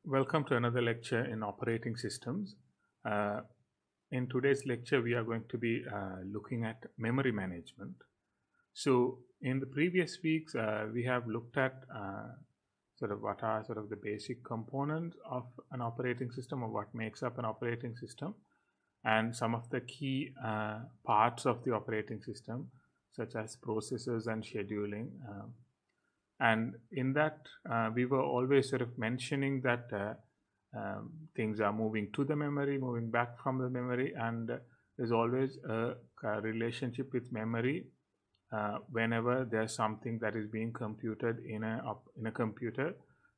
Welcome to another lecture in operating systems. Uh, in today's lecture, we are going to be looking at memory management. So, in the previous weeks, we have looked at sort of what are sort of the basic components of an operating system, or what makes up an operating system, and some of the key parts of the operating system, such as processes and scheduling. And in that, we were always sort of mentioning that things are moving to the memory, moving back from the memory, and there's always a relationship with memory whenever there's something that is being computed in a computer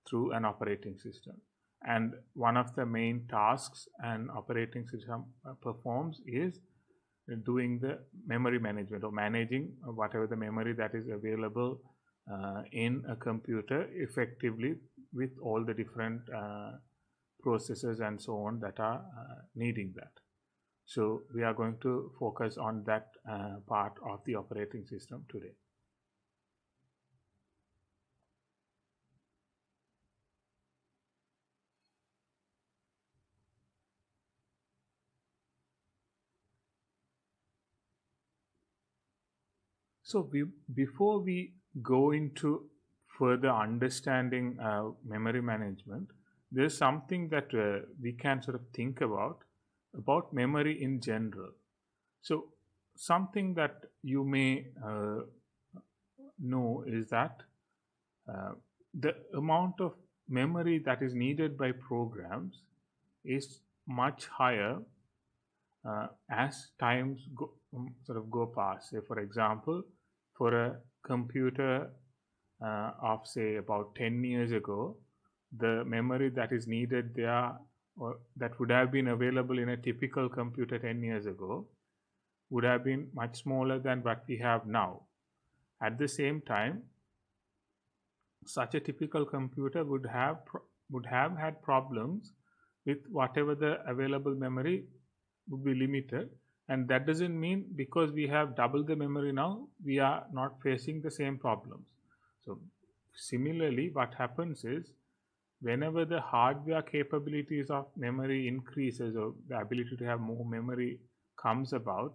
through an operating system. And one of the main tasks an operating system performs is doing the memory management, or managing whatever the memory that is available in a computer effectively, with all the different processes and so on that are needing that. So we are going to focus on that part of the operating system today. So before we go into further understanding memory management, there's something that we can sort of think about memory in general. So something that you may know is that the amount of memory that is needed by programs is much higher as times go past. Say, for example, for a computer of say about 10 years ago, the memory that is needed there, or that would have been available in a typical computer 10 years ago, would have been much smaller than what we have now. At the same time, such a typical computer would have had problems with whatever the available memory would be limited, and that doesn't mean because we have double the memory now we are not facing the same problems. So similarly, what happens is, whenever the hardware capabilities of memory increases, or the ability to have more memory comes about,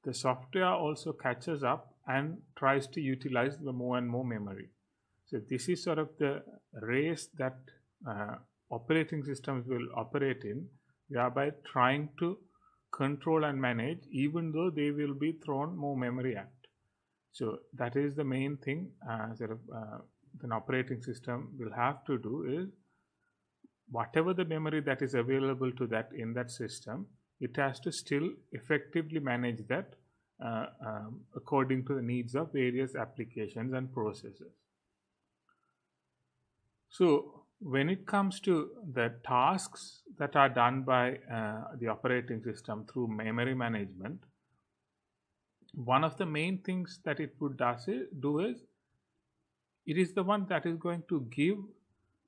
the software also catches up and tries to utilize the more and more memory. So this is sort of the race that operating systems will operate in, thereby trying to control and manage, even though they will be thrown more memory at. So that is the main thing an operating system will have to do, is whatever the memory that is available to that in that system, it has to still effectively manage that according to the needs of various applications and processes. So when it comes to the tasks that are done by the operating system through memory management, one of the main things that it would do is, it is the one that is going to give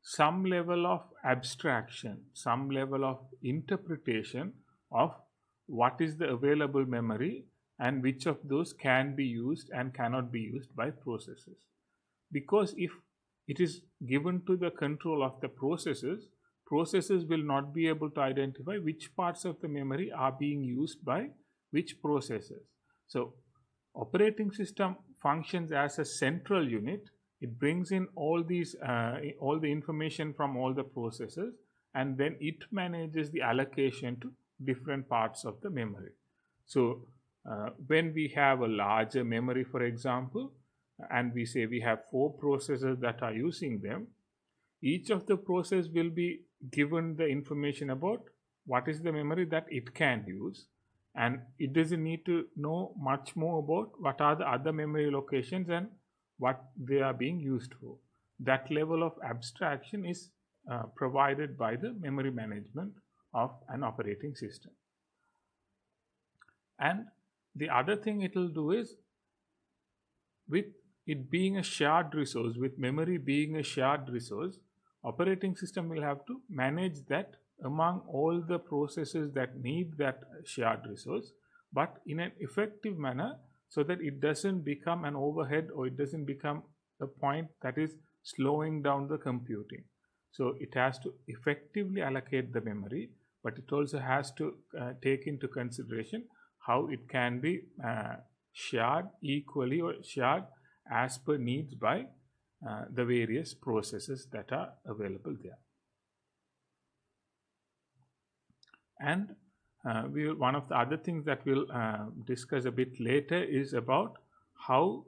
some level of abstraction, some level of interpretation of what is the available memory and which of those can be used and cannot be used by processes. Because if it is given to the control of the processes will not be able to identify which parts of the memory are being used by which processes. So operating system functions as a central unit. It brings in all the information from all the processes, and then it manages the allocation to different parts of the memory. So when we have a larger memory, for example, and we say we have 4 processes that are using them, each of the process will be given the information about what is the memory that it can use, and it doesn't need to know much more about what are the other memory locations and what they are being used for. That level of abstraction is provided by the memory management of an operating system. And the other thing it will do is, with it being a shared resource, with memory being a shared resource, operating system will have to manage that among all the processes that need that shared resource, but in an effective manner, so that it doesn't become an overhead, or it doesn't become a point that is slowing down the computing. So it has to effectively allocate the memory, but it also has to take into consideration how it can be shared equally or shared as per needs by the various processes that are available there. And one of the other things that we'll discuss a bit later is about how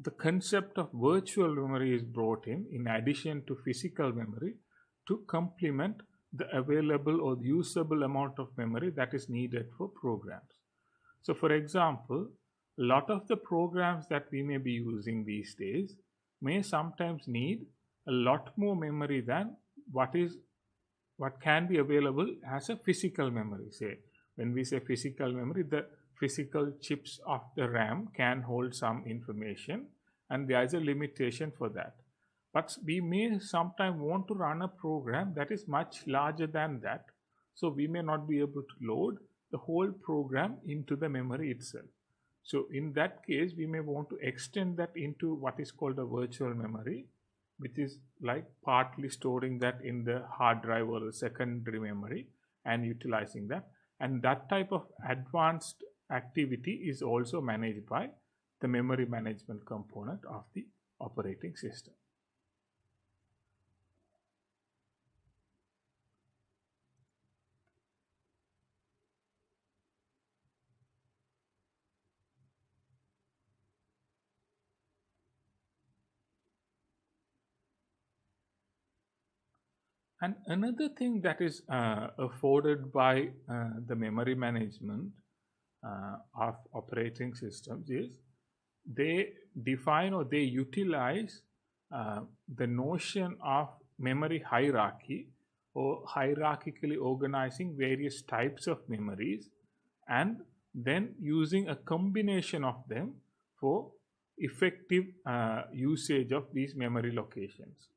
the concept of virtual memory is brought in addition to physical memory, to complement the available or usable amount of memory that is needed for programs. So for example, a lot of the programs that we may be using these days may sometimes need a lot more memory than what can be available as a physical memory. Say, when we say physical memory, the physical chips of the RAM can hold some information, and there is a limitation for that. But we may sometimes want to run a program that is much larger than that, so we may not be able to load the whole program into the memory itself. So in that case, we may want to extend that into what is called a virtual memory, which is like partly storing that in the hard drive or the secondary memory and utilizing that. And that type of advanced activity is also managed by the memory management component of the operating system. And another thing that is afforded by the memory management of operating systems is they define or they utilize the notion of memory hierarchy, or hierarchically organizing various types of memories and then using a combination of them for effective usage of these memory locations.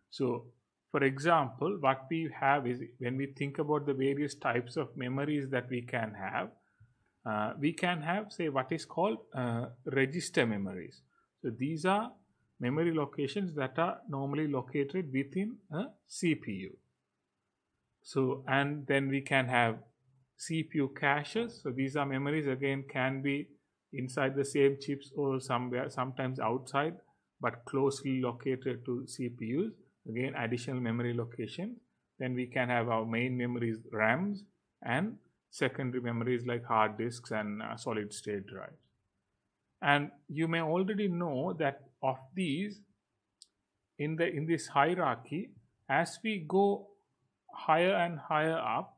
So for example, what we have is, when we think about the various types of memories that we can have, say, what is called register memories. So these are memory locations that are normally located within a CPU. So, and then we can have CPU caches. So these are memories, again, can be inside the same chips or somewhere, sometimes outside, but closely located to CPUs. Again, additional memory location. Then we can have our main memories, RAMs, and secondary memories like hard disks and solid state drives. And you may already know that of these, in this hierarchy, as we go higher and higher up,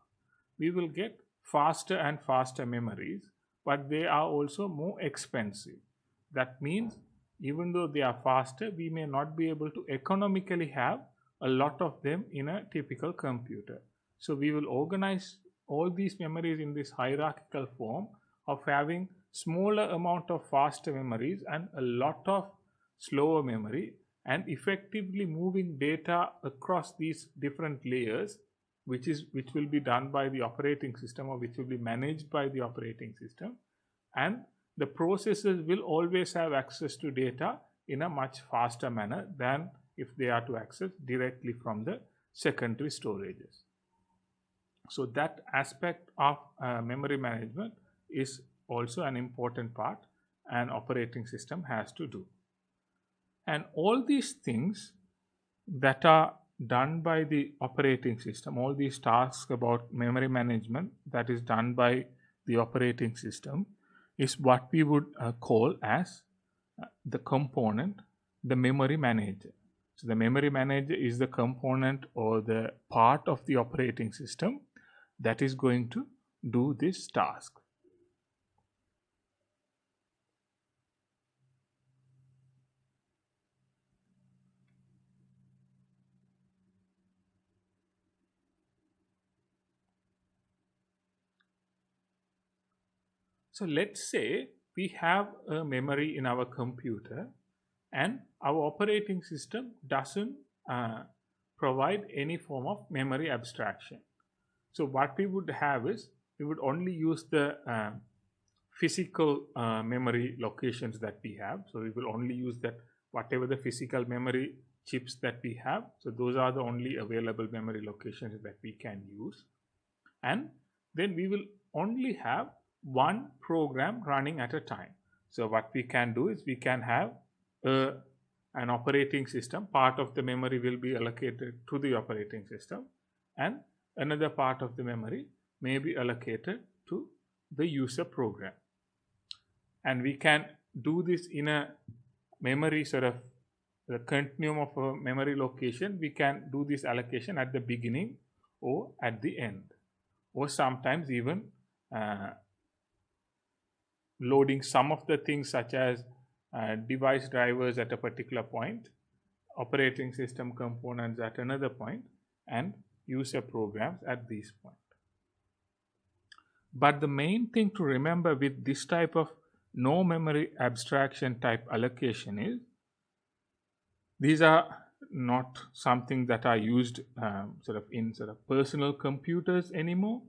we will get faster and faster memories, but they are also more expensive. That means even though they are faster, we may not be able to economically have a lot of them in a typical computer. So we will organize all these memories in this hierarchical form of having smaller amount of faster memories and a lot of slower memory, and effectively moving data across these different layers, which will be done by the operating system, or which will be managed by the operating system. And the processors will always have access to data in a much faster manner than if they are to access directly from the secondary storages. So that aspect of memory management is also an important part an operating system has to do. And all these things that are done by the operating system, all these tasks about memory management that is done by the operating system, is what we would call as the component, the memory manager. So the memory manager is the component or the part of the operating system that is going to do this task. So let's say we have a memory in our computer and our operating system doesn't provide any form of memory abstraction. So what we would have is, we would only use the physical memory locations that we have. So we will only use that whatever the physical memory chips that we have. So those are the only available memory locations that we can use. And then we will only have one program running at a time. So what we can do is we can have an operating system. Part of the memory will be allocated to the operating system, and another part of the memory may be allocated to the user program. And we can do this in a memory sort of the continuum of a memory location. We can do this allocation at the beginning or at the end, or sometimes even loading some of the things such as device drivers at a particular point, operating system components at another point, and user programs at this point. But the main thing to remember with this type of no memory abstraction type allocation is these are not something that are used in personal computers anymore.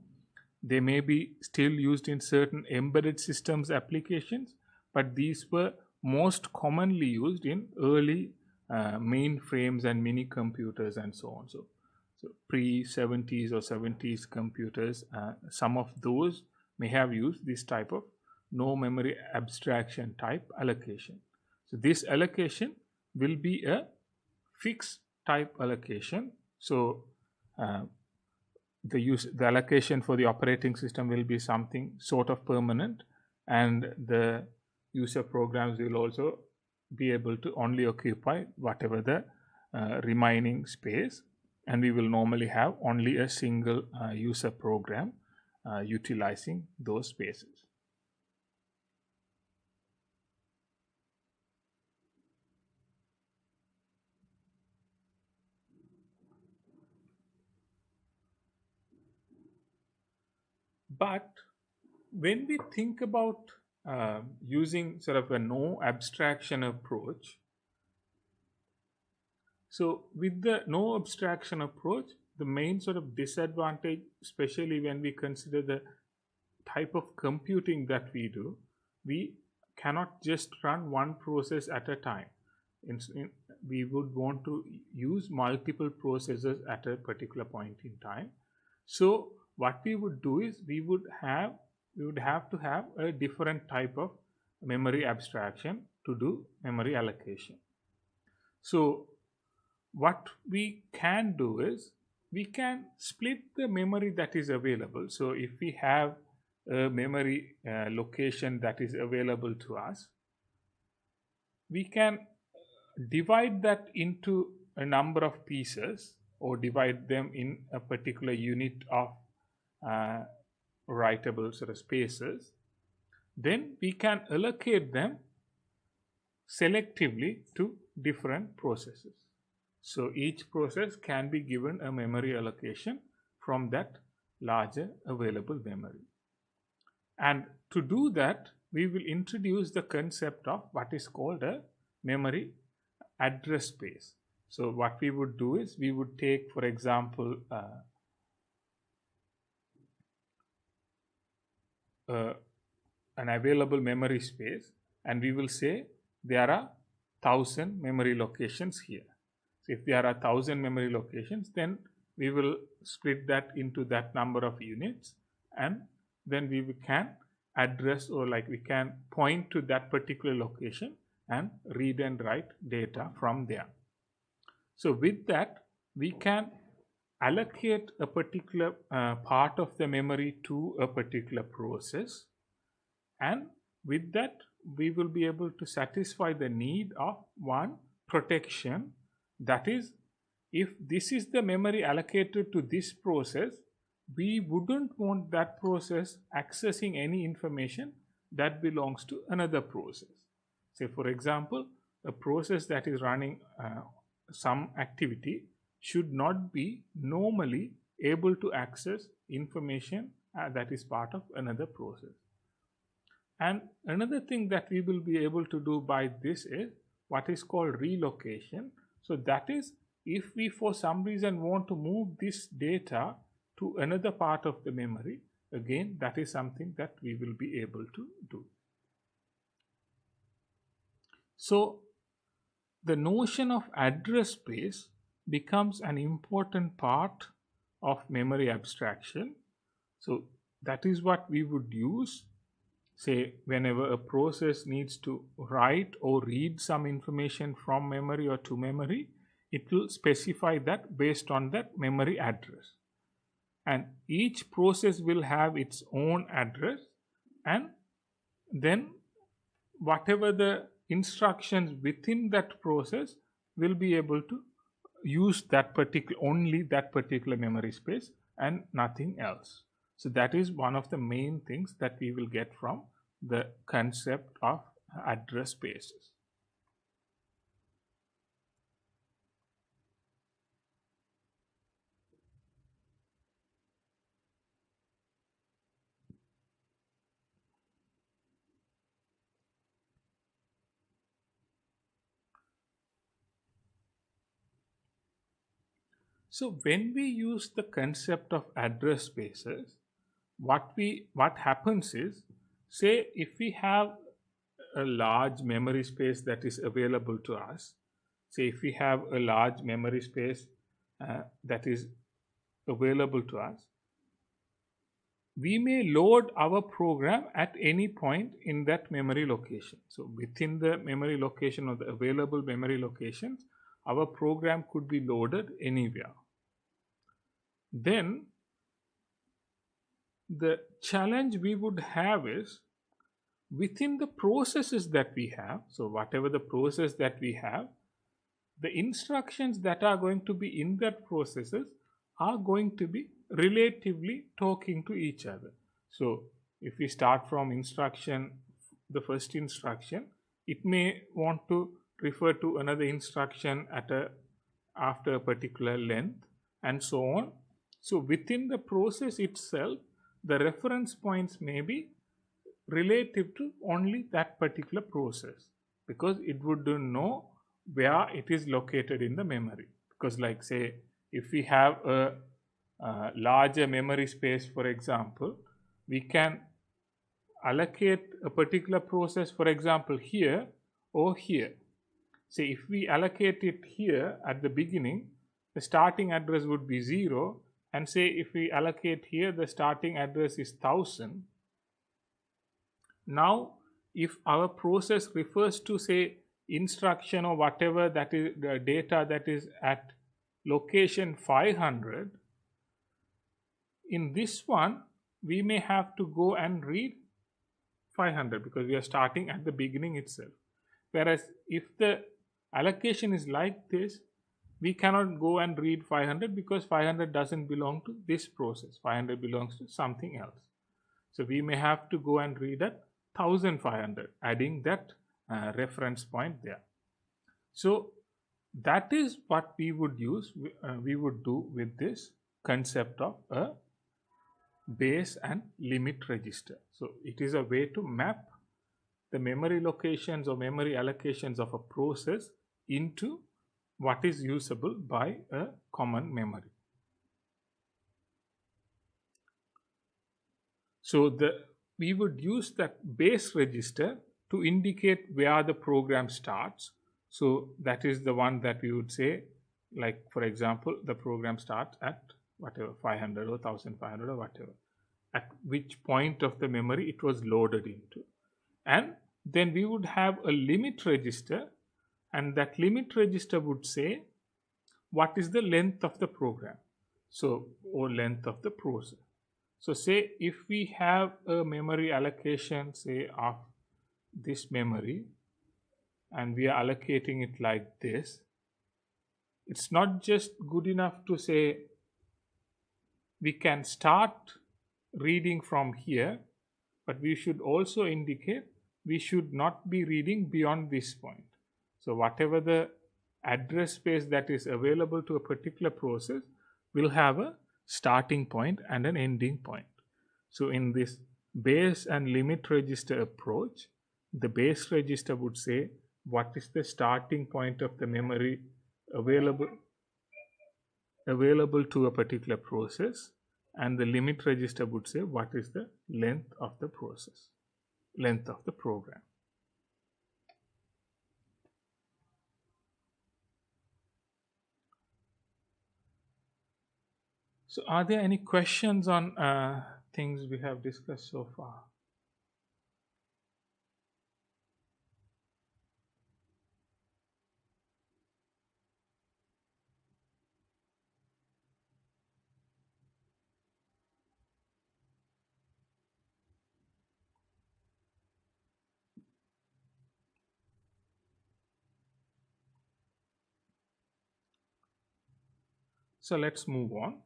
They may be still used in certain embedded systems applications, but these were most commonly used in early mainframes and mini computers and so on. So pre-70s or 70s computers, some of those may have used this type of no memory abstraction type allocation. So this allocation will be a fixed type allocation. So the allocation for the operating system will be something sort of permanent, and the user programs will also be able to only occupy whatever the remaining space, and we will normally have only a single user program utilizing those spaces. But when we think about using sort of a no abstraction approach, so with the no abstraction approach, the main sort of disadvantage, especially when we consider the type of computing that we do, we cannot just run one process at a time. We would want to use multiple processes at a particular point in time. So what we would do is we would have to have a different type of memory abstraction to do memory allocation. So what we can do is we can split the memory that is available. So if we have a memory location that is available to us, we can divide that into a number of pieces or divide them in a particular unit of writable sort of spaces. Then we can allocate them selectively to different processes. So each process can be given a memory allocation from that larger available memory. And to do that, we will introduce the concept of what is called a memory address space. So what we would do is we would take, for example, an available memory space, and we will say there are 1000 memory locations here. So if there are 1000 memory locations, then we will split that into that number of units, and then we can address, or like we can point to that particular location and read and write data from there. So with that, we can allocate a particular part of the memory to a particular process, and with that we will be able to satisfy the need of one protection. That is, if this is the memory allocated to this process, we wouldn't want that process accessing any information that belongs to another process. Say for example, a process that is running some activity should not be normally able to access information that is part of another process. And another thing that we will be able to do by this is what is called relocation. So that is, if we for some reason want to move this data to another part of the memory, again that is something that we will be able to do. So the notion of address space becomes an important part of memory abstraction. So that is what we would use, say, whenever a process needs to write or read some information from memory or to memory, it will specify that based on that memory address. And each process will have its own address, and then whatever the instructions within that process will be able to use that particular, only that particular memory space and nothing else. So that is one of the main things that we will get from the concept of address spaces. So when we use the concept of address spaces, what happens is, say if we have a large memory space that is available to us, say if we have a large memory space that is available to us, we may load our program at any point in that memory location. So within the memory location or the available memory locations, our program could be loaded anywhere. Then the challenge we would have is, within the processes that we have, so whatever the process that we have, the instructions that are going to be in that processes are going to be relatively talking to each other. So if we start from instruction, the first instruction, it may want to refer to another instruction after a particular length, and so on. So within the process itself, the reference points may be relative to only that particular process, because it would know where it is located in the memory. Because like say, if we have a larger memory space, for example, we can allocate a particular process, for example, here or here. Say if we allocate it here at the beginning, the starting address would be 0, and say if we allocate here, the starting address is 1000. Now if our process refers to, say, instruction or whatever that is the data that is at location 500, in this one we may have to go and read 500 because we are starting at the beginning itself. Whereas if the allocation is like this, we cannot go and read 500 because 500 doesn't belong to this process. 500 belongs to something else. So we may have to go and read at 1500, adding that reference point there. So that is what we would use, we would do with this concept of a base and limit register. So it is a way to map the memory locations or memory allocations of a process into what is usable by a common memory. So we would use that base register to indicate where the program starts. So that is the one that we would say, like for example, the program starts at whatever 500 or 1500 or whatever, at which point of the memory it was loaded into. And then we would have a limit register, and that limit register would say what is the length of the program, so or length of the process. So say if we have a memory allocation, say of this memory, and we are allocating it like this, it's not just good enough to say we can start reading from here, but we should also indicate we should not be reading beyond this point. So whatever the address space that is available to a particular process will have a starting point and an ending point. So in this base and limit register approach, the base register would say what is the starting point of the memory available to a particular process, and the limit register would say what is the length of the process, length of the program. So, are there any questions on things we have discussed so far? So, let's move on.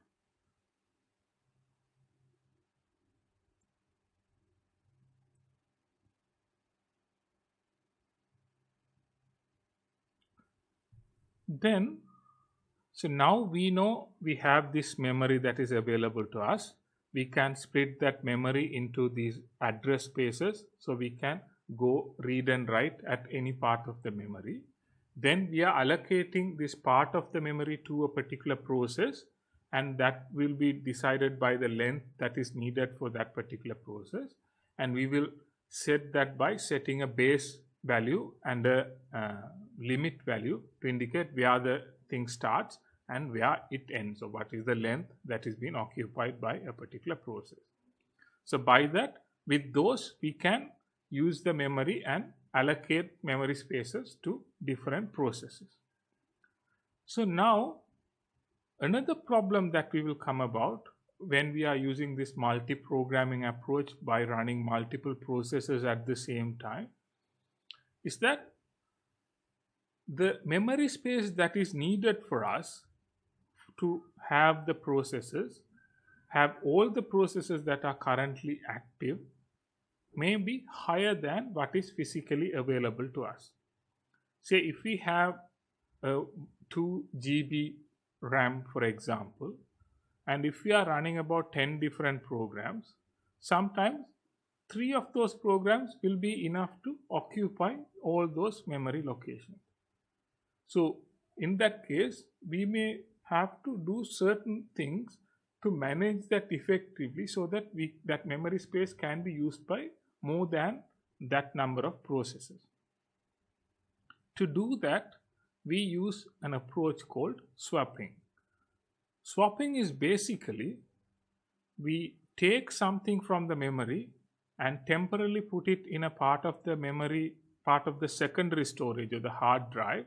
Then, so now we know we have this memory that is available to us. We can split that memory into these address spaces, so we can go read and write at any part of the memory. Then we are allocating this part of the memory to a particular process, and that will be decided by the length that is needed for that particular process. And we will set that by setting a base value and a limit value to indicate where the thing starts and where it ends. So, what is the length that is being occupied by a particular process. So, by that, with those, we can use the memory and allocate memory spaces to different processes. So, now another problem that we will come about when we are using this multi-programming approach by running multiple processes at the same time is that the memory space that is needed for us to have the processes, have all the processes that are currently active, may be higher than what is physically available to us. Say if we have 2 GB RAM, for example, and if we are running about 10 different programs, sometimes 3 of those programs will be enough to occupy all those memory locations. So, in that case, we may have to do certain things to manage that effectively so that that memory space can be used by more than that number of processes. To do that, we use an approach called swapping. Swapping is basically we take something from the memory and temporarily put it in a part of the memory, part of the secondary storage or the hard drive,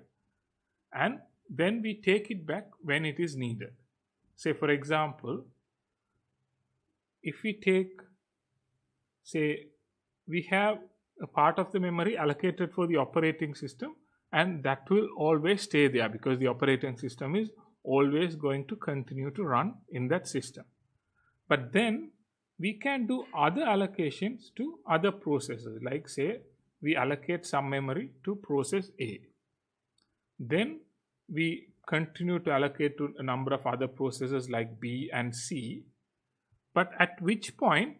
and then we take it back when it is needed. Say, for example, if we take, say, we have a part of the memory allocated for the operating system, and that will always stay there because the operating system is always going to continue to run in that system. But then we can do other allocations to other processes, like say we allocate some memory to process A. Then we continue to allocate to a number of other processes like B and C. But at which point,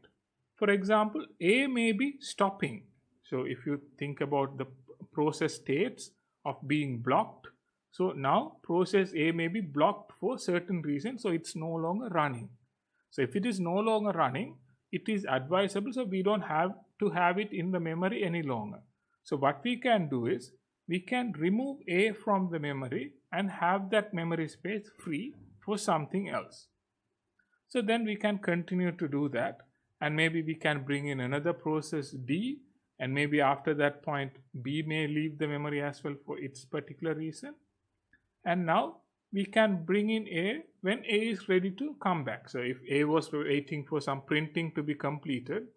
for example, A may be stopping. So if you think about the process states of being blocked, so now process A may be blocked for certain reason, so it's no longer running. So if it is no longer running, it is advisable, so we don't have to have it in the memory any longer. So what we can do is we can remove A from the memory and have that memory space free for something else. So then we can continue to do that, and maybe we can bring in another process D, and maybe after that point B may leave the memory as well for its particular reason. And now we can bring in A when A is ready to come back. So if A was waiting for some printing to be completed,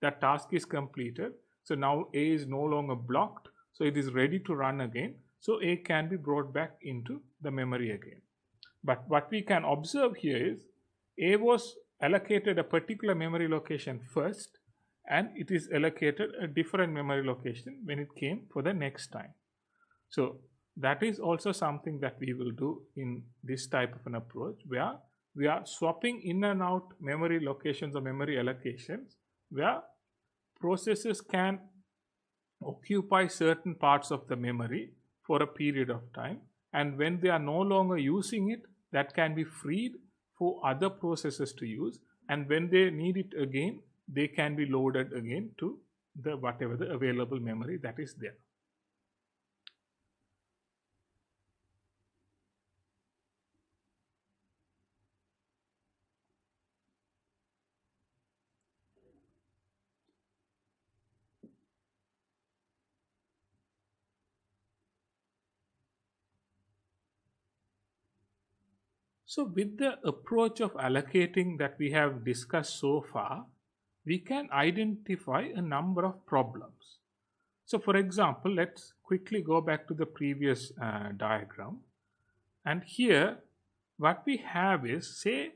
that task is completed. So now A is no longer blocked, so it is ready to run again. So A can be brought back into the memory again. But what we can observe here is A was allocated a particular memory location first, and it is allocated a different memory location when it came for the next time. So that is also something that we will do in this type of an approach, where we are swapping in and out memory locations or memory allocations, where processes can occupy certain parts of the memory for a period of time, and when they are no longer using it, that can be freed for other processes to use, and when they need it again, they can be loaded again to the whatever the available memory that is there. So, with the approach of allocating that we have discussed so far, we can identify a number of problems. So, for example, let's quickly go back to the previous diagram. And here, what we have is, say,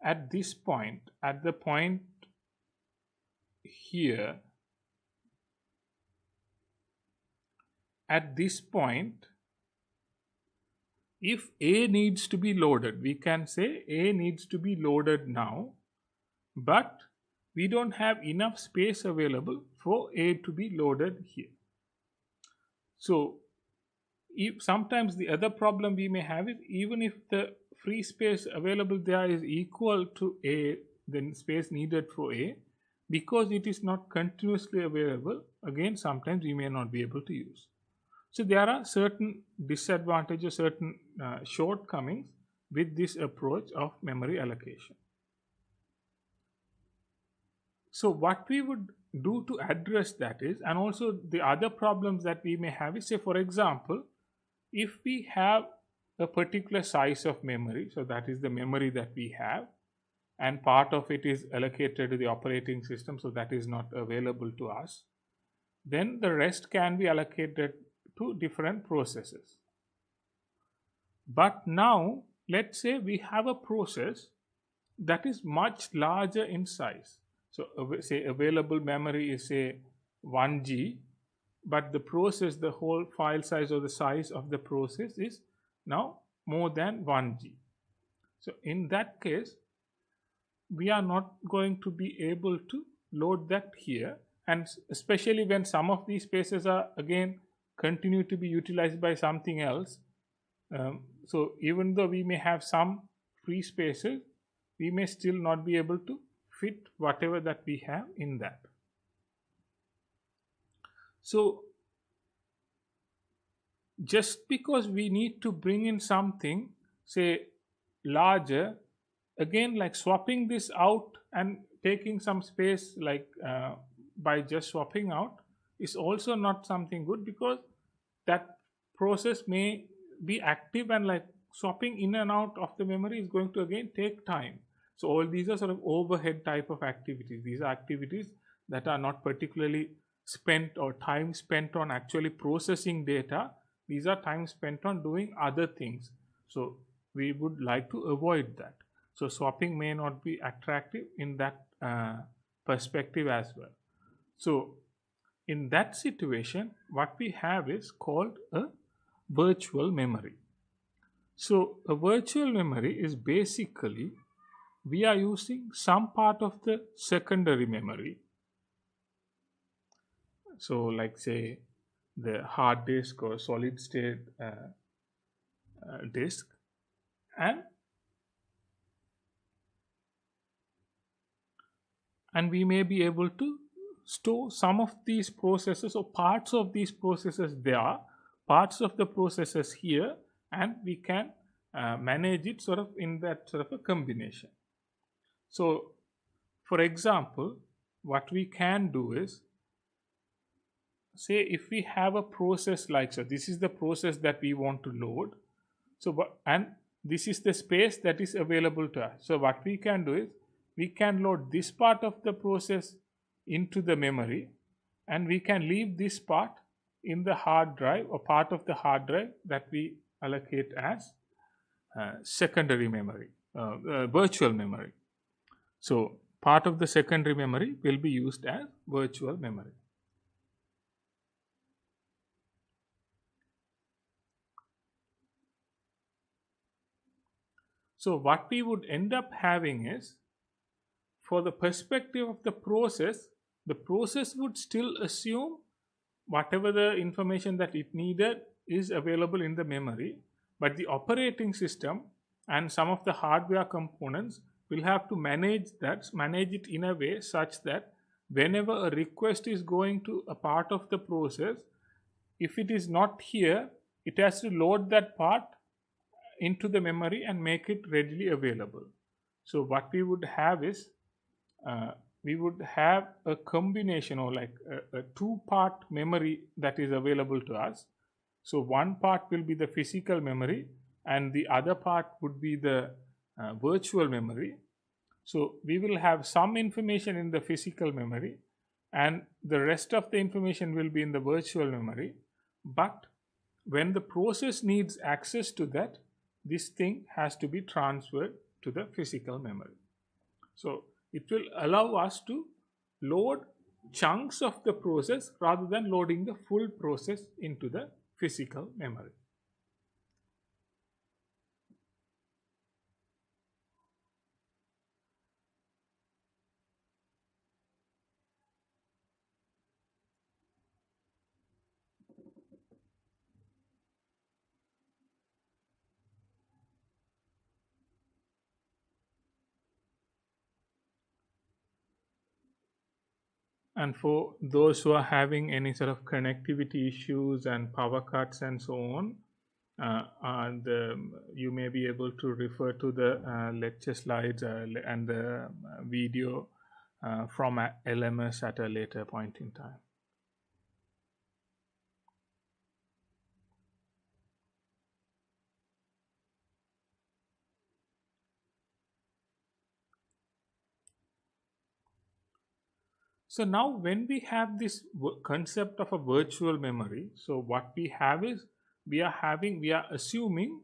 at this point, at the point here, at this point, if A needs to be loaded, we can say A needs to be loaded now, but we don't have enough space available for A to be loaded here. So, if sometimes the other problem we may have is, even if the free space available there is equal to A, then space needed for A, because it is not continuously available, again sometimes we may not be able to use. So there are certain disadvantages, certain shortcomings with this approach of memory allocation. So what we would do to address that is, and also the other problems that we may have is, say for example, if we have a particular size of memory, so that is the memory that we have, and part of it is allocated to the operating system, so that is not available to us, then the rest can be allocated to different processes. But now, let's say we have a process that is much larger in size. So, say available memory is say 1G, but the process, the whole file size or the size of the process is now more than 1G. So, in that case, we are not going to be able to load that here, and especially when some of these spaces are again continue to be utilized by something else. So even though we may have some free spaces, we may still not be able to fit whatever that we have in that. So just because we need to bring in something, say larger, again like swapping this out and taking some space like by just swapping out is also not something good, because that process may be active, and like swapping in and out of the memory is going to again take time. So all these are sort of overhead type of activities. These are activities that are not particularly spent or time spent on actually processing data. These are time spent on doing other things. So we would like to avoid that. So swapping may not be attractive in that perspective as well. So in that situation, what we have is called a virtual memory. So a virtual memory is basically, we are using some part of the secondary memory. So like say the hard disk or solid state disk, and we may be able to store some of these processes or parts of these processes there, parts of the processes here, and we can manage it sort of in that sort of a combination. So for example, what we can do is, say if we have a process like, so this is the process that we want to load, so and this is the space that is available to us. So what we can do is, we can load this part of the process into the memory, and we can leave this part in the hard drive or part of the hard drive that we allocate as secondary memory, virtual memory. So part of the secondary memory will be used as virtual memory. So what we would end up having is, for the perspective of the process would still assume whatever the information that it needed is available in the memory, but the operating system and some of the hardware components will have to manage it in a way such that whenever a request is going to a part of the process, if it is not here, it has to load that part into the memory and make it readily available. So what we would have is, we would have a combination, or like a two-part memory that is available to us. So one part will be the physical memory, and the other part would be the virtual memory. So we will have some information in the physical memory, and the rest of the information will be in the virtual memory. But when the process needs access to that, this thing has to be transferred to the physical memory. So it will allow us to load chunks of the process rather than loading the full process into the physical memory. And for those who are having any sort of connectivity issues and power cuts and so on, you may be able to refer to the lecture slides and the video from LMS at a later point in time. So now when we have this concept of a virtual memory, so what we have is we are assuming,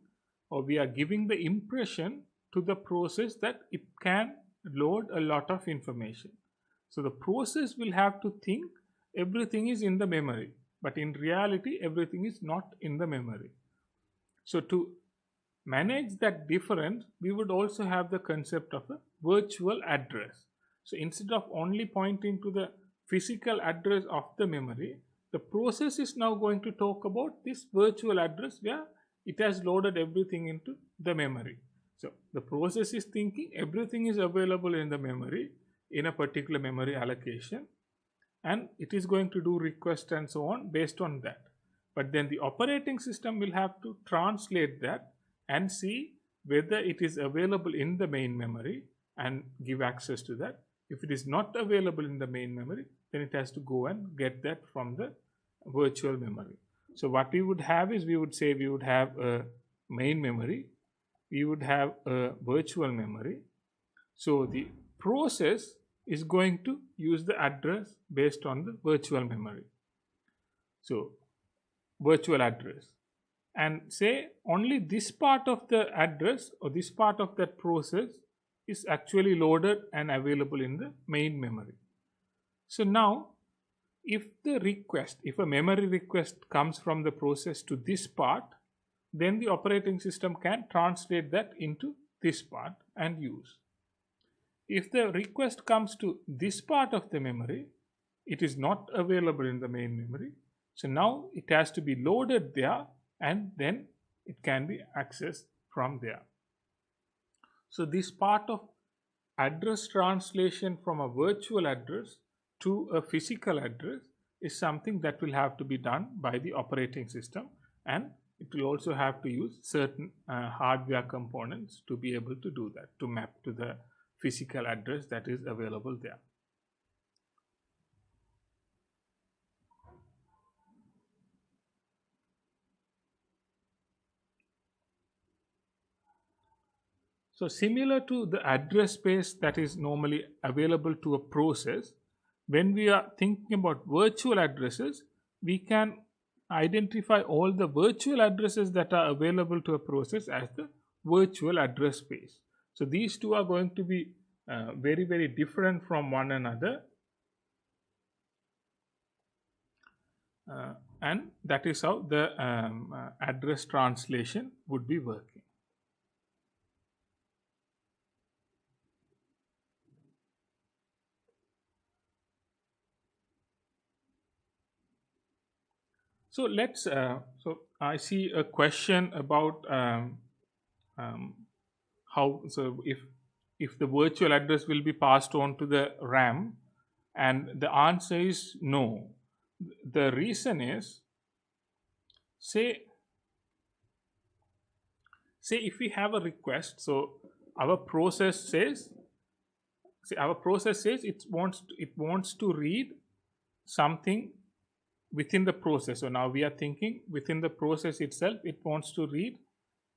or we are giving the impression to the process that it can load a lot of information. So the process will have to think everything is in the memory, but in reality everything is not in the memory. So to manage that difference, we would also have the concept of a virtual address. So instead of only pointing to the physical address of the memory, the process is now going to talk about this virtual address where it has loaded everything into the memory. So the process is thinking everything is available in the memory in a particular memory allocation, and it is going to do request and so on based on that. But then the operating system will have to translate that and see whether it is available in the main memory and give access to that. If it is not available in the main memory, then it has to go and get that from the virtual memory. So what we would have is, we would say we would have a main memory, we would have a virtual memory. So the process is going to use the address based on the virtual memory. So virtual address, and say only this part of the address or this part of that process is actually loaded and available in the main memory. So now if a memory request comes from the process to this part, then the operating system can translate that into this part and use. If the request comes to this part of the memory, it is not available in the main memory. So now it has to be loaded there, and then it can be accessed from there. So this part of address translation from a virtual address to a physical address is something that will have to be done by the operating system, and it will also have to use certain hardware components to be able to do that, to map to the physical address that is available there. So similar to the address space that is normally available to a process, when we are thinking about virtual addresses, we can identify all the virtual addresses that are available to a process as the virtual address space. So these two are going to be very, very different from one another. And that is how the address translation would be working. So let's. So I see a question about how. So if the virtual address will be passed on to the RAM, and the answer is no. The reason is, say if we have a request, so our process says it wants to read something within the process. So now we are thinking within the process itself, it wants to read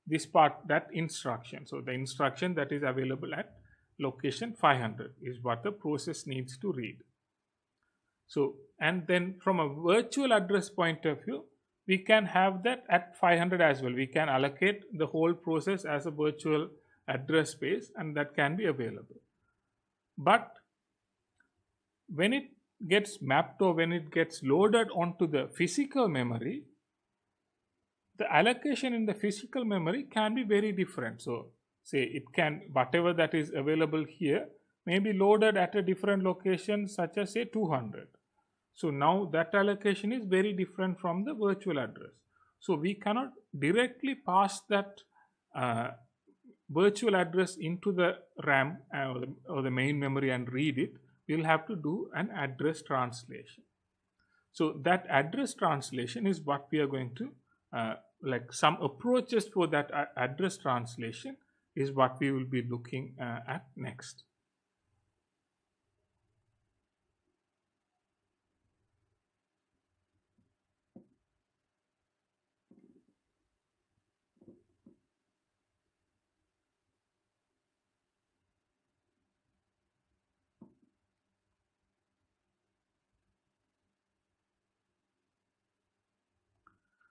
this part, that instruction. So the instruction that is available at location 500 is what the process needs to read. So, and then from a virtual address point of view, we can have that at 500 as well. We can allocate the whole process as a virtual address space, and that can be available. But when it gets mapped or when it gets loaded onto the physical memory, the allocation in the physical memory can be very different. So say it can, whatever that is available here may be loaded at a different location, such as say 200. So now that allocation is very different from the virtual address. So we cannot directly pass that virtual address into the RAM or the main memory and read it. We'll have to do an address translation. So that address translation is what we are going to like some approaches for that address translation is what we will be looking at next.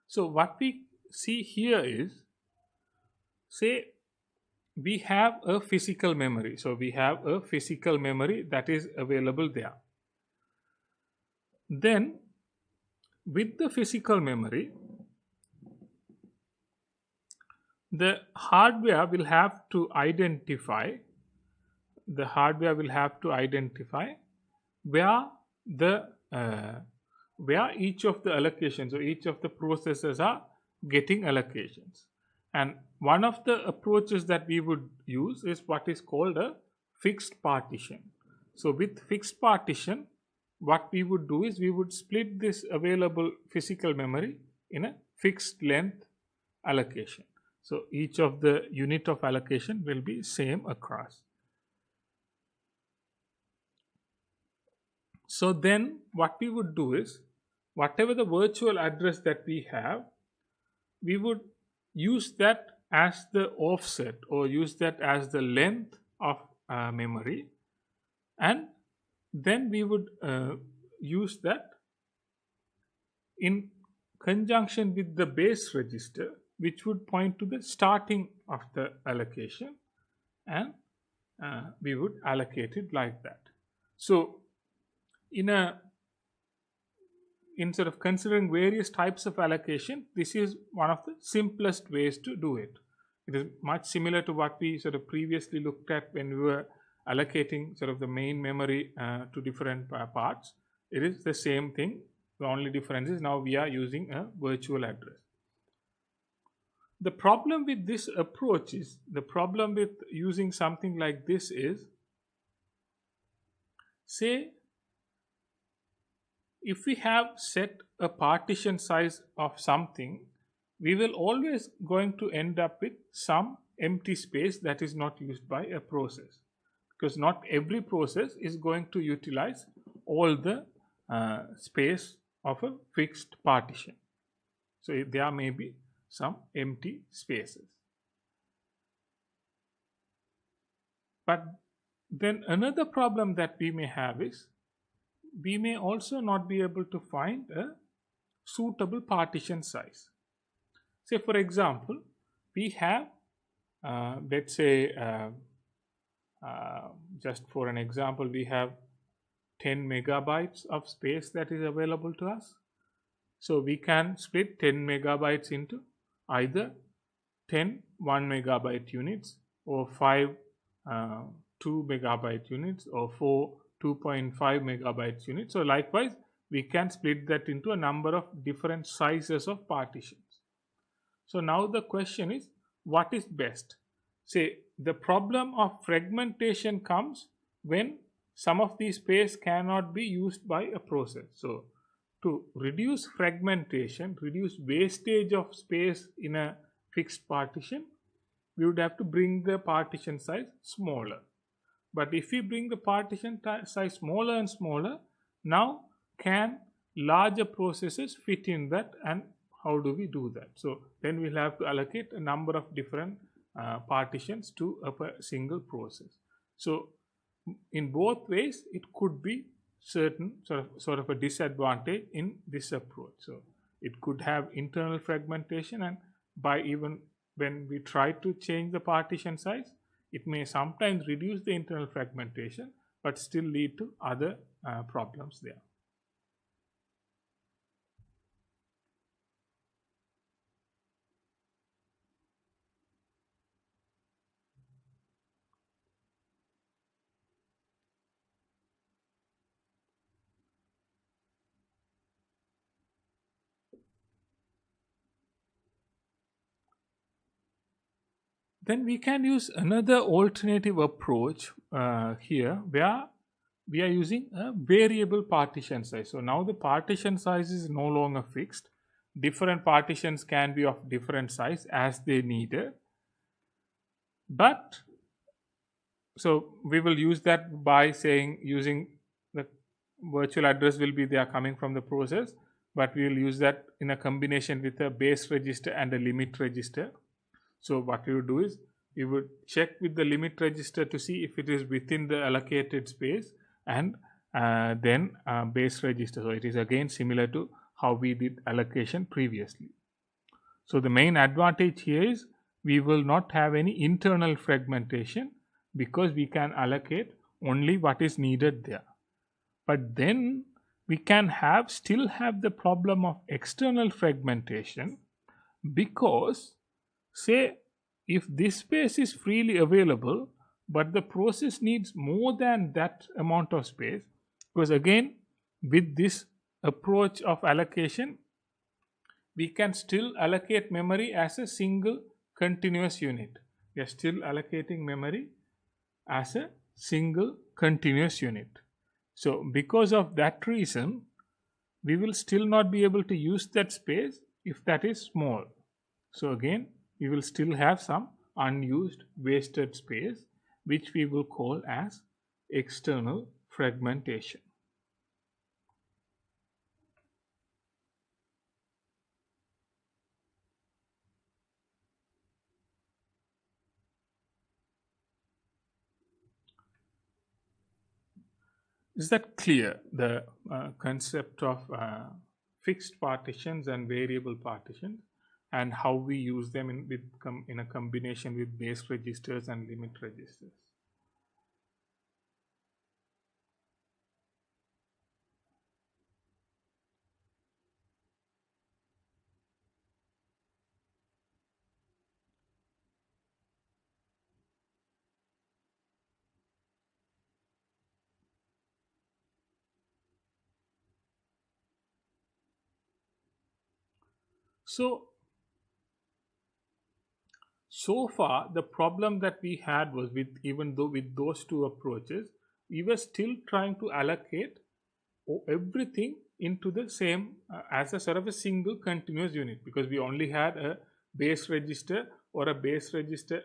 So what we see here is, say we have a physical memory. So we have a physical memory that is available there. Then with the physical memory, the hardware will have to identify where the where each of the allocations or each of the processes are getting allocations. And one of the approaches that we would use is what is called a fixed partition. So with fixed partition, what we would do is we would split this available physical memory in a fixed length allocation. So each of the unit of allocation will be same across. So then what we would do is, whatever the virtual address that we have, we would use that as the offset or use that as the length of memory, and then we would use that in conjunction with the base register, which would point to the starting of the allocation, and we would allocate it like that. So in sort of considering various types of allocation, this is one of the simplest ways to do it. It is much similar to what we sort of previously looked at when we were allocating sort of the main memory to different parts. It is the same thing. The only difference is now we are using a virtual address. The problem with this approach is, the problem with using something like this is, say if we have set a partition size of something, we will always going to end up with some empty space that is not used by a process, because not every process is going to utilize all the space of a fixed partition. So there may be some empty spaces. But then another problem that we may have is, we may also not be able to find a suitable partition size. Say for example, we have let's say just for an example, we have 10 megabytes of space that is available to us. So we can split 10 megabytes into either 10 1 megabyte units, or 5 2 megabyte units, or 4 2.5 megabytes units. So likewise, we can split that into a number of different sizes of partitions. So now the question is, what is best? Say the problem of fragmentation comes when some of the space cannot be used by a process. So to reduce fragmentation, reduce wastage of space in a fixed partition, we would have to bring the partition size smaller. But if we bring the partition size smaller and smaller, now can larger processes fit in that, and how do we do that? So then we'll have to allocate a number of different partitions to a single process. So in both ways, it could be certain sort of a disadvantage in this approach. So it could have internal fragmentation, and by even when we try to change the partition size, it may sometimes reduce the internal fragmentation but still lead to other problems there. Then we can use another alternative approach here, where we are using a variable partition size. So now the partition size is no longer fixed. Different partitions can be of different size as they needed. But so we will use that by saying using the virtual address will be there coming from the process, but we will use that in a combination with a base register and a limit register. So what we would do is we would check with the limit register to see if it is within the allocated space, and then base register. So it is again similar to how we did allocation previously. So the main advantage here is we will not have any internal fragmentation because we can allocate only what is needed there. But then we can still have the problem of external fragmentation, because say if this space is freely available but the process needs more than that amount of space, because again with this approach of allocation we can still allocate memory as a single continuous unit. We are still allocating memory as a single continuous unit. So because of that reason, we will still not be able to use that space if that is small. So again, we will still have some unused wasted space, which we will call as external fragmentation. Is that clear? The concept of fixed partitions and variable partitions, and how we use them in a combination with base registers and limit registers. So far the problem that we had was even though with those two approaches, we were still trying to allocate everything into the same as a sort of a single continuous unit, because we only had a base register or a base register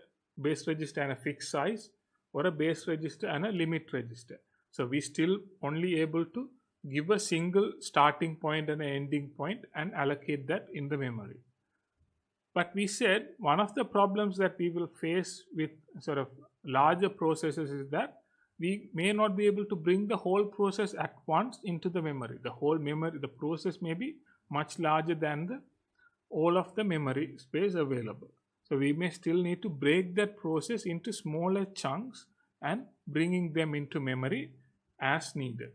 and a fixed size, or a base register and a limit register. So we still only able to give a single starting point and an ending point and allocate that in the memory. But we said one of the problems that we will face with sort of larger processes is that we may not be able to bring the whole process at once into the memory. The whole memory, the process may be much larger than all of the memory space available. So we may still need to break that process into smaller chunks and bringing them into memory as needed.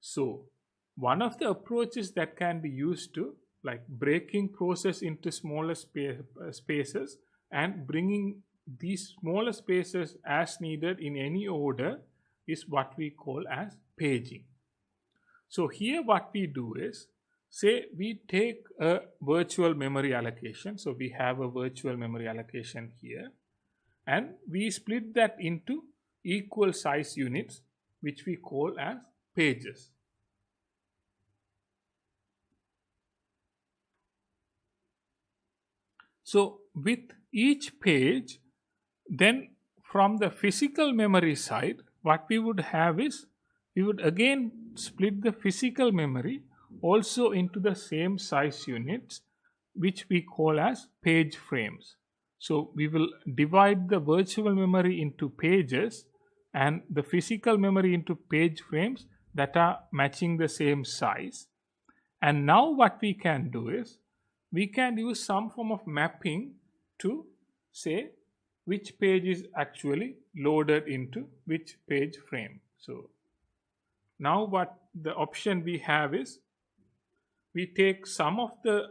So one of the approaches that can be used to, like breaking process into smaller spaces and bringing these smaller spaces as needed in any order, is what we call as paging. So here what we do is, say we take a virtual memory allocation. So we have a virtual memory allocation here, and we split that into equal size units, which we call as pages. So with each page, then from the physical memory side, what we would have is, we would again split the physical memory also into the same size units, which we call as page frames. So we will divide the virtual memory into pages and the physical memory into page frames that are matching the same size. And now what we can do is we can use some form of mapping to say which page is actually loaded into which page frame. So now what the option we have is we take some of the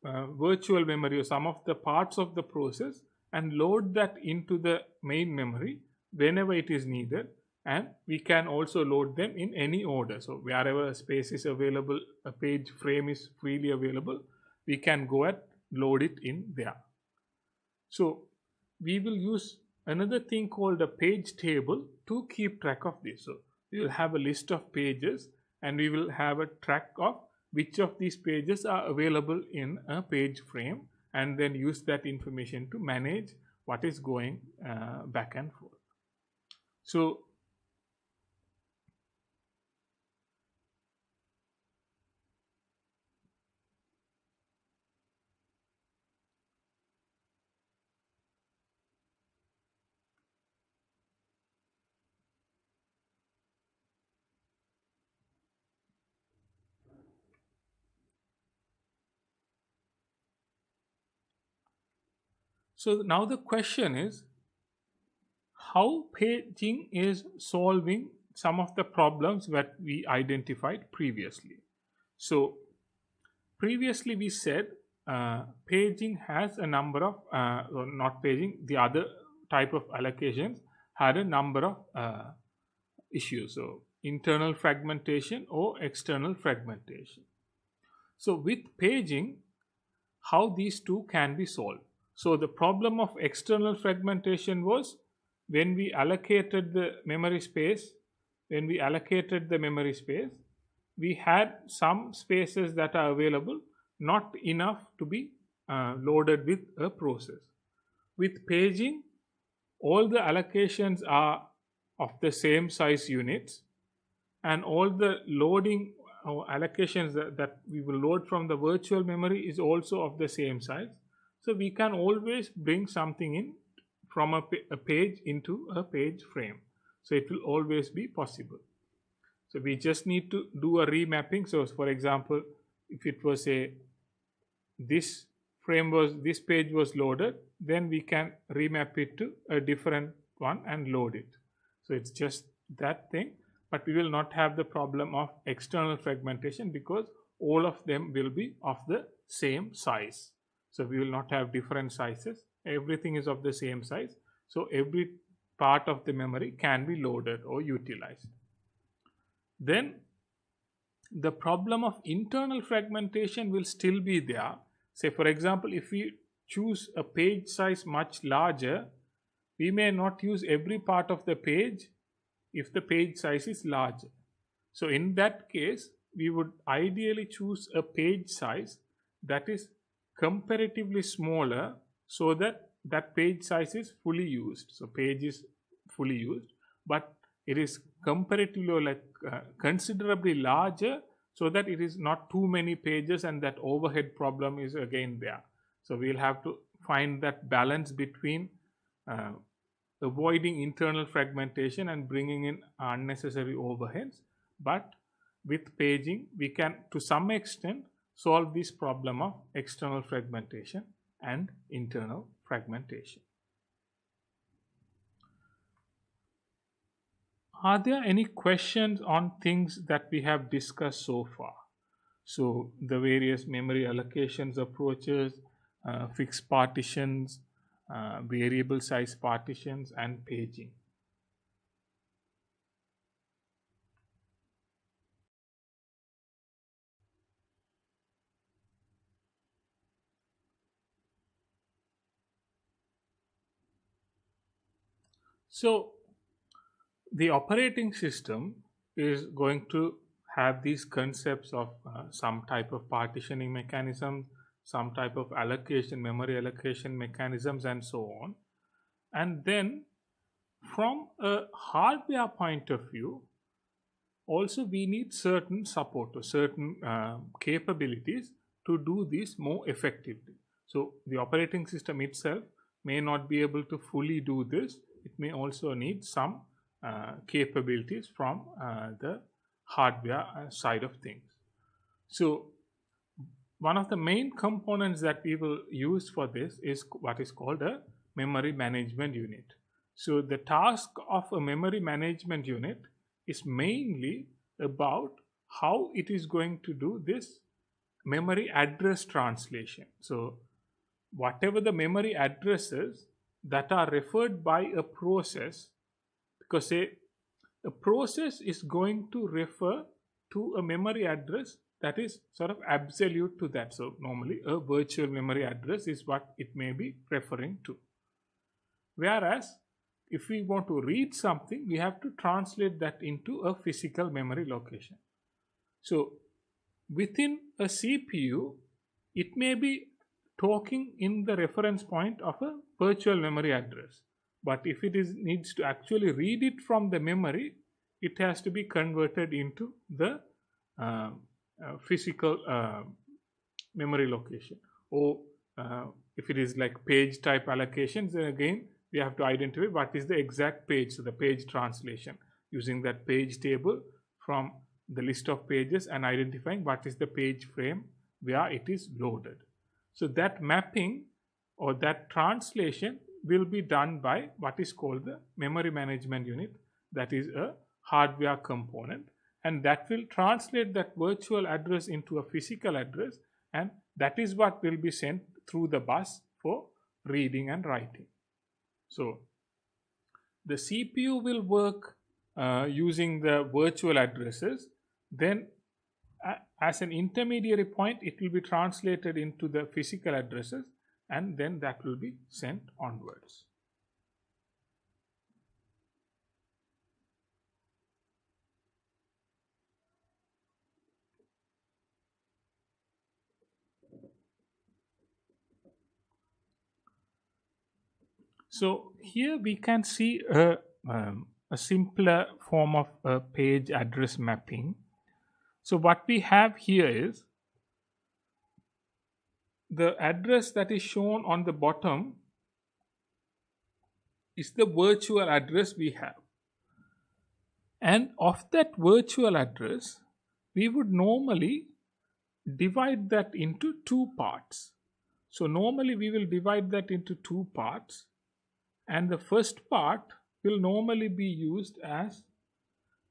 virtual memory or some of the parts of the process and load that into the main memory whenever it is needed, and we can also load them in any order. So wherever a space is available, a page frame is freely available, we can go and load it in there. So we will use another thing called a page table to keep track of this. So we will have a list of pages and we will have a track of which of these pages are available in a page frame, and then use that information to manage what is going back and forth. So now the question is how paging is solving some of the problems that we identified previously. So previously we said paging has a number of, or not paging, the other type of allocations had a number of issues. So internal fragmentation or external fragmentation. So with paging, how these two can be solved. So the problem of external fragmentation was when we allocated the memory space, we had some spaces that are available, not enough to be loaded with a process. With paging, all the allocations are of the same size units, and all the loading or allocations that we will load from the virtual memory is also of the same size. So we can always bring something in from a page into a page frame. So it will always be possible. So we just need to do a remapping. So for example, if it was this page was loaded, then we can remap it to a different one and load it. So it's just that thing, but we will not have the problem of external fragmentation because all of them will be of the same size. So we will not have different sizes. Everything is of the same size. So every part of the memory can be loaded or utilized. Then the problem of internal fragmentation will still be there. Say for example, if we choose a page size much larger, we may not use every part of the page if the page size is larger. So in that case, we would ideally choose a page size that is comparatively smaller so that that page size is fully used. So page is fully used, but it is comparatively considerably larger so that it is not too many pages and that overhead problem is again there. So we'll have to find that balance between avoiding internal fragmentation and bringing in unnecessary overheads. But with paging, we can to some extent solve this problem of external fragmentation and internal fragmentation. Are there any questions on things that we have discussed so far? So the various memory allocations approaches, fixed partitions, variable size partitions, and paging. So the operating system is going to have these concepts of some type of partitioning mechanism, some type of memory allocation mechanisms, and so on. And then from a hardware point of view, also we need certain support or certain capabilities to do this more effectively. So the operating system itself may not be able to fully do this. It may also need some capabilities from the hardware side of things. So one of the main components that we will use for this is what is called a memory management unit. So the task of a memory management unit is mainly about how it is going to do this memory address translation. So whatever the memory addresses that are referred by a process, because say a process is going to refer to a memory address that is sort of absolute to that. So normally a virtual memory address is what it may be referring to. Whereas if we want to read something, we have to translate that into a physical memory location. So within a CPU, it may be talking in the reference point of a virtual memory address. But if it needs to actually read it from the memory, it has to be converted into the physical memory location. Or if it is like page type allocations, then again we have to identify what is the exact page, so the page translation, using that page table from the list of pages and identifying what is the page frame where it is loaded. So that mapping or that translation will be done by what is called the memory management unit, that is a hardware component, and that will translate that virtual address into a physical address, and that is what will be sent through the bus for reading and writing. So the CPU will work using the virtual addresses, then as an intermediary point it will be translated into the physical addresses, and then that will be sent onwards. So here we can see a simpler form of a page address mapping. So what we have here is the address that is shown on the bottom is the virtual address we have. And of that virtual address, we would normally divide that into two parts. So normally we will divide that into two parts, and the first part will normally be used as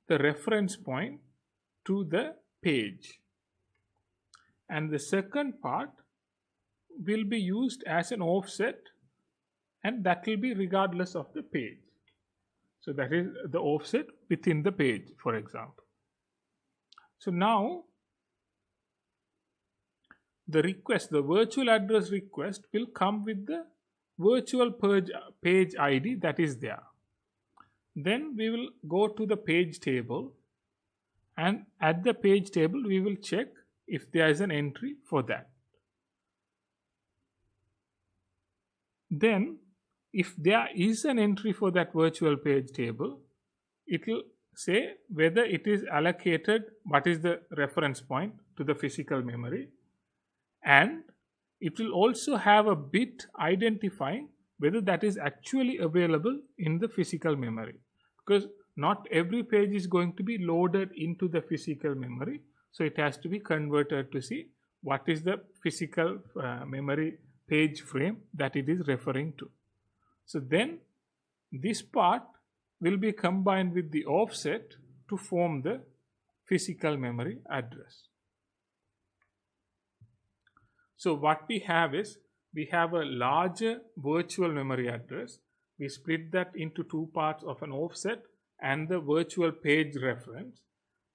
the reference point to the page, and the second part will be used as an offset, and that will be regardless of the page. So that is the offset within the page, for example. So now the request, the virtual address request, will come with the virtual page ID that is there. Then we will go to the page table, and at the page table we will check if there is an entry for that. Then if there is an entry for that virtual page table, it will say whether it is allocated, what is the reference point to the physical memory, and it will also have a bit identifying whether that is actually available in the physical memory, because not every page is going to be loaded into the physical memory. So it has to be converted to see what is the physical memory page frame that it is referring to. So then this part will be combined with the offset to form the physical memory address. So what we have is, we have a larger virtual memory address. We split that into two parts of an offset and the virtual page reference.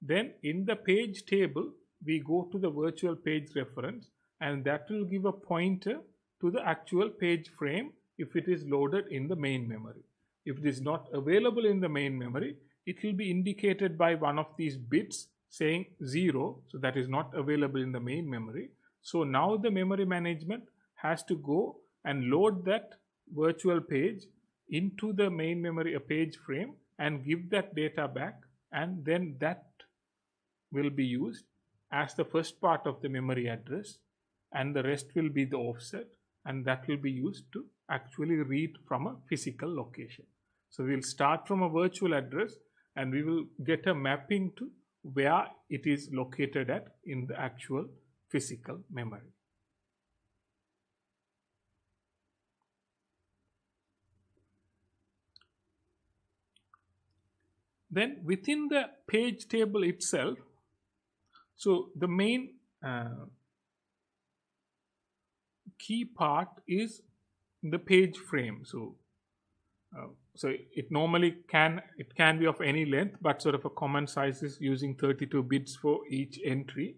Then in the page table, we go to the virtual page reference, and that will give a pointer to the actual page frame if it is loaded in the main memory. If it is not available in the main memory, it will be indicated by one of these bits saying 0, so that is not available in the main memory. So now the memory management has to go and load that virtual page into the main memory, a page frame, and give that data back, and then that will be used as the first part of the memory address, and the rest will be the offset, and that will be used to actually read from a physical location. So we'll start from a virtual address and we will get a mapping to where it is located at in the actual physical memory. Then within the page table itself, so the main key part is the page frame. So it normally can be of any length, but sort of a common size is using 32 bits for each entry.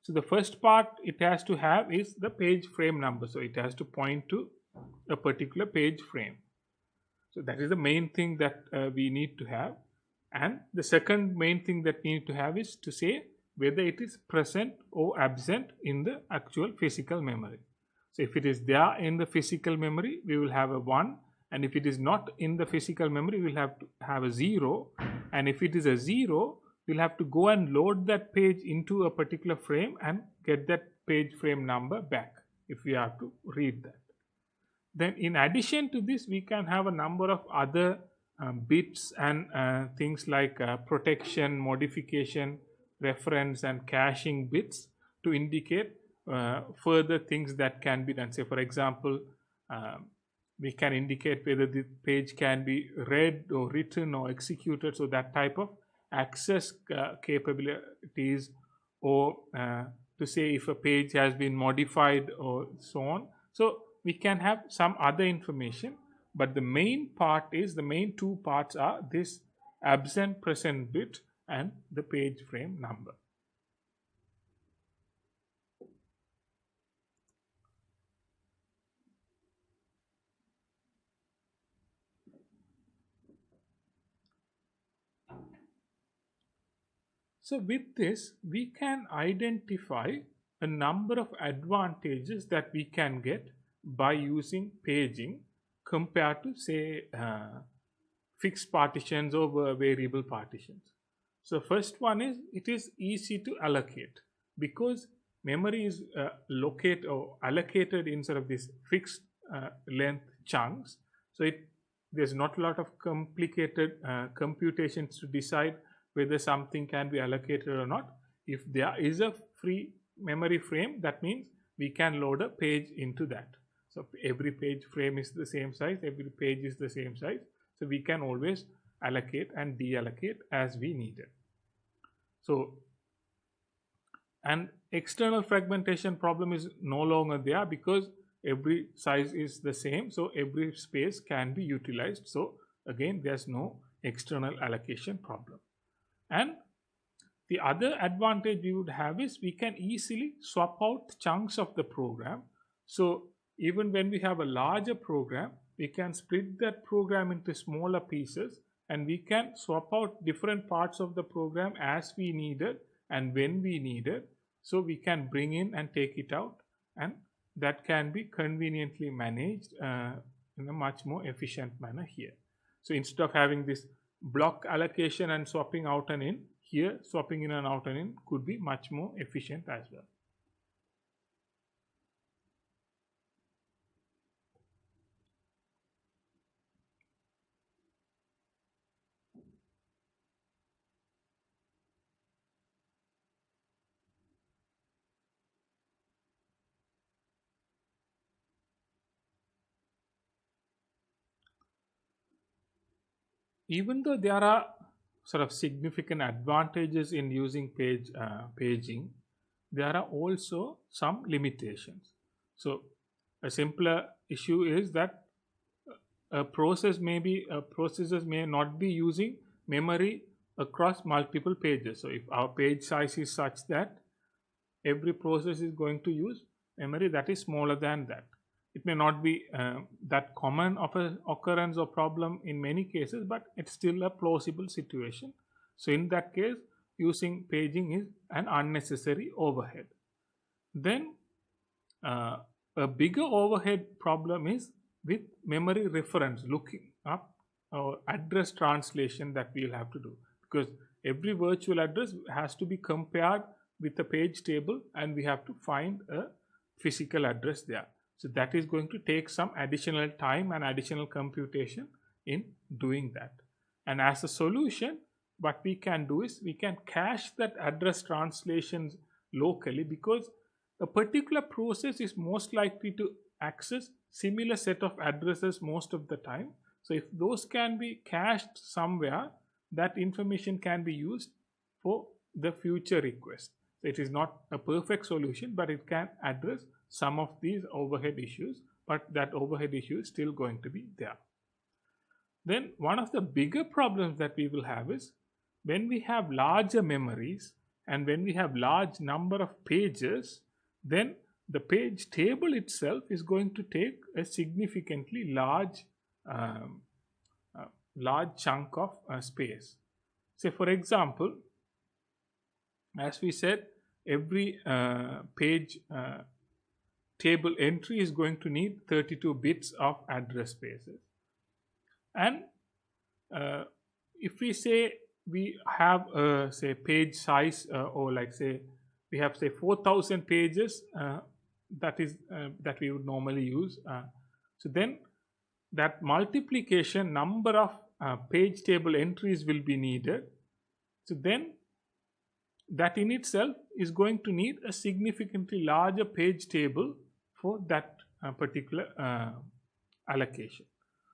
So the first part it has to have is the page frame number. So it has to point to a particular page frame. So that is the main thing that we need to have. And the second main thing that we need to have is to say whether it is present or absent in the actual physical memory. So if it is there in the physical memory, we will have a 1. And if it is not in the physical memory, we'll have to have a 0. And if it is a 0, we'll have to go and load that page into a particular frame and get that page frame number back if we have to read that. Then in addition to this, we can have a number of other bits and things like protection, modification, reference and caching bits to indicate further things that can be done. Say for example, we can indicate whether the page can be read or written or executed, so that type of access capabilities, or to say if a page has been modified or so on. So we can have some other information, but the main two parts are this absent present bit and the page frame number. So with this, we can identify a number of advantages that we can get by using paging compared to say fixed partitions or variable partitions. So first one is it is easy to allocate because memory is located or allocated in sort of this fixed length chunks. So there's not a lot of complicated computations to decide whether something can be allocated or not. If there is a free memory frame, that means we can load a page into that. So every page frame is the same size, every page is the same size. So we can always allocate and deallocate as we need it. So, and external fragmentation problem is no longer there because every size is the same. So every space can be utilized. So again, there's no external allocation problem. And the other advantage we would have is we can easily swap out chunks of the program. So even when we have a larger program, we can split that program into smaller pieces and we can swap out different parts of the program as we need it and when we need it. So we can bring in and take it out, and that can be conveniently managed in a much more efficient manner here. So instead of having this block allocation and swapping out and in, here swapping in and out and in could be much more efficient as well. Even though there are sort of significant advantages in using paging, there are also some limitations. So a simpler issue is that processors may not be using memory across multiple pages. So if our page size is such that every process is going to use memory that is smaller than that. It may not be that common of an occurrence or problem in many cases, but it's still a plausible situation. So in that case, using paging is an unnecessary overhead. Then a bigger overhead problem is with memory reference, looking up or address translation that we'll have to do, because every virtual address has to be compared with the page table and we have to find a physical address there. So that is going to take some additional time and additional computation in doing that. And as a solution, what we can do is we can cache that address translations locally, because a particular process is most likely to access similar set of addresses most of the time. So if those can be cached somewhere, that information can be used for the future request. So it is not a perfect solution, but it can address some of these overhead issues, but that overhead issue is still going to be there. Then one of the bigger problems that we will have is when we have larger memories and when we have large number of pages, then the page table itself is going to take a significantly large chunk of space. Say for example, as we said, every page table entry is going to need 32 bits of address spaces. And if we say we have say page size or like say we have say 4,000 pages, that is that we would normally use, so then that multiplication number of page table entries will be needed. So then that in itself is going to need a significantly larger page table for that particular allocation.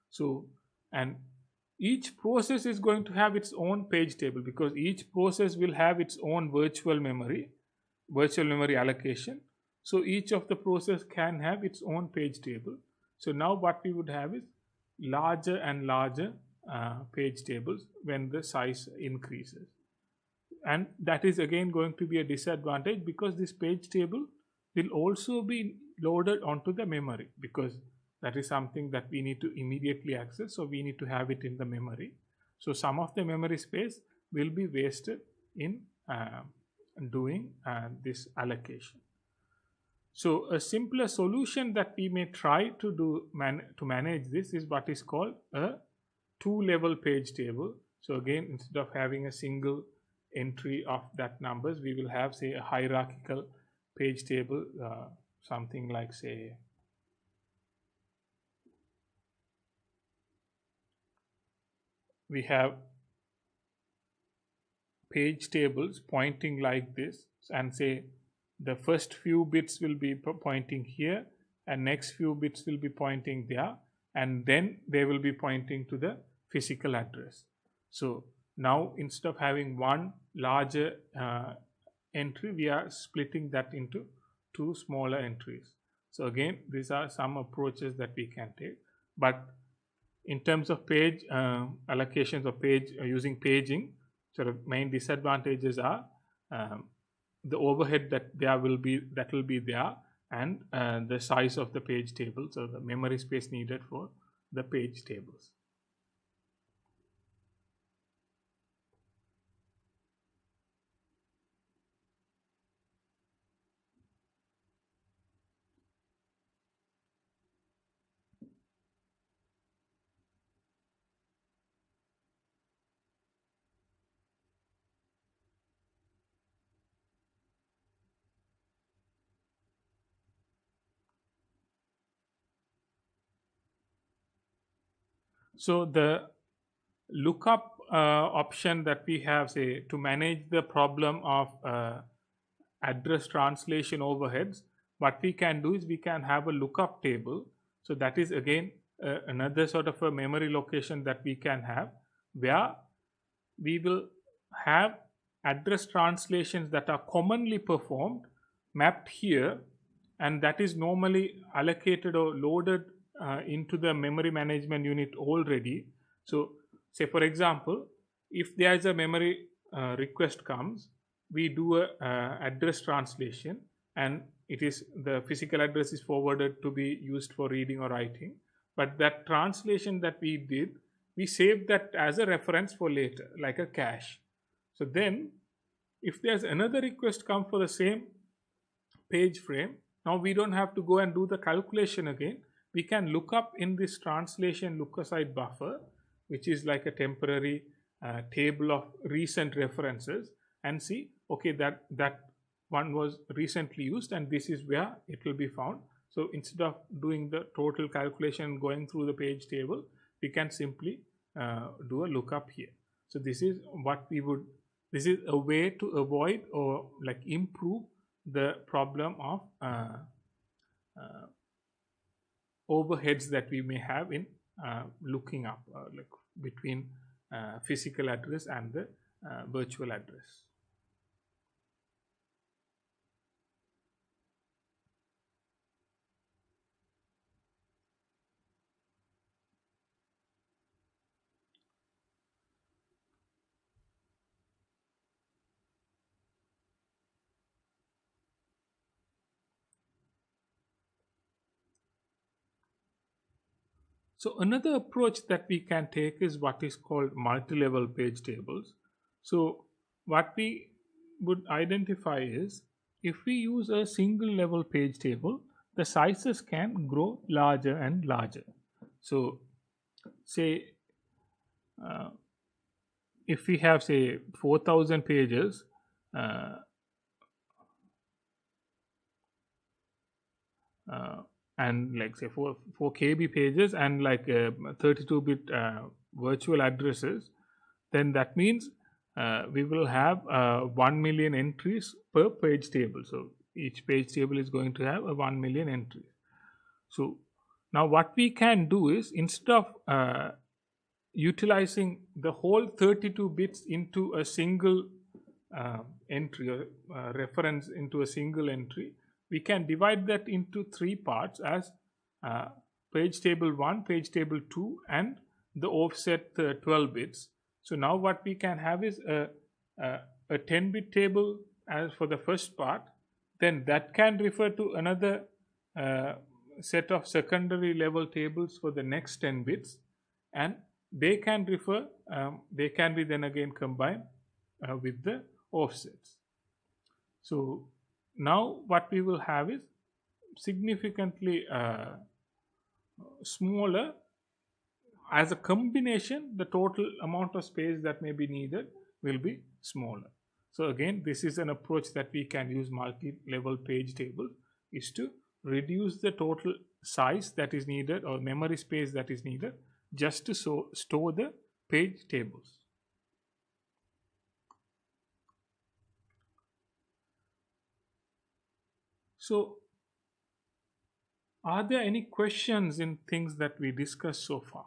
So, and each process is going to have its own page table, because each process will have its own virtual memory allocation. So each of the process can have its own page table. So now what we would have is larger and larger page tables when the size increases. And that is again going to be a disadvantage, because this page table will also be loaded onto the memory, because that is something that we need to immediately access. So we need to have it in the memory. So some of the memory space will be wasted in doing this allocation. So a simpler solution that we may try to do to manage this is what is called a two-level page table. So again, instead of having a single entry of that numbers, we will have say a hierarchical page table, something like say we have page tables pointing like this, and say the first few bits will be pointing here and next few bits will be pointing there, and then they will be pointing to the physical address. So now instead of having one larger entry, we are splitting that into two smaller entries. So again, these are some approaches that we can take, but in terms of page allocations or page using paging, sort of main disadvantages are the overhead that will be there, and the size of the page table, so the memory space needed for the page tables. So the lookup option that we have, say, to manage the problem of address translation overheads, what we can do is we can have a lookup table. So that is again another sort of a memory location that we can have, where we will have address translations that are commonly performed mapped here, and that is normally allocated or loaded into the memory management unit already. So say for example, if there is a memory request comes, we do a address translation, and it is the physical address is forwarded to be used for reading or writing, but that translation that we did, we save that as a reference for later, like a cache. So then if there's another request come for the same page frame, now we don't have to go and do the calculation again. We can look up in this translation look-aside buffer, which is like a temporary table of recent references, and see, okay, that one was recently used, and this is where it will be found. So instead of doing the total calculation going through the page table, we can simply do a lookup here. So this is what we would, this is a way to avoid or like improve the problem of overheads that we may have in looking up like between physical address and the virtual address. So another approach that we can take is what is called multi-level page tables. So what we would identify is, if we use a single level page table, the sizes can grow larger and larger. So say if we have say 4,000 pages, and like say 4 KB pages and like 32-bit virtual addresses, then that means we will have 1 million entries per page table. So each page table is going to have a 1 million entries. So now what we can do is, instead of utilizing the whole 32 bits into a single entry or reference into a single entry, we can divide that into 3 parts as page table 1, page table 2, and the offset 12 bits. So now what we can have is a 10-bit table as for the first part, then that can refer to another set of secondary level tables for the next 10 bits, and they can refer, they can be then again combined with the offsets. So now what we will have is significantly smaller. As a combination, the total amount of space that may be needed will be smaller. So again, this is an approach that we can use multi-level page table, is to reduce the total size that is needed or memory space that is needed just to store the page tables. So are there any questions in things that we discussed so far?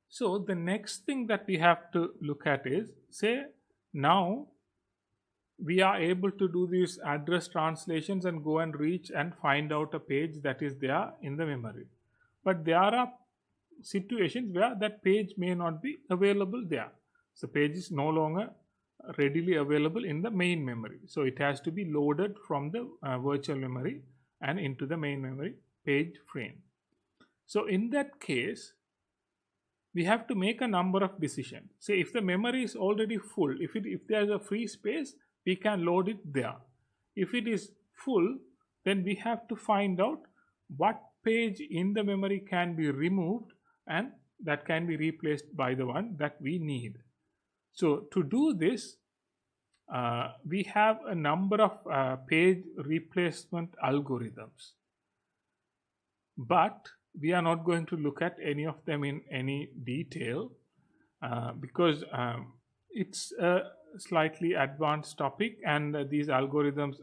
So the next thing that we have to look at is, say now we are able to do these address translations and go and reach and find out a page that is there in the memory. But there are situations where that page may not be available there. So page is no longer readily available in the main memory. So it has to be loaded from the virtual memory and into the main memory page frame. So in that case, we have to make a number of decisions. Say if the memory is already full, if there is a free space, we can load it there. If it is full, then we have to find out what page in the memory can be removed and that can be replaced by the one that we need. So to do this, we have a number of page replacement algorithms, but we are not going to look at any of them in any detail because it's a slightly advanced topic, and these algorithms,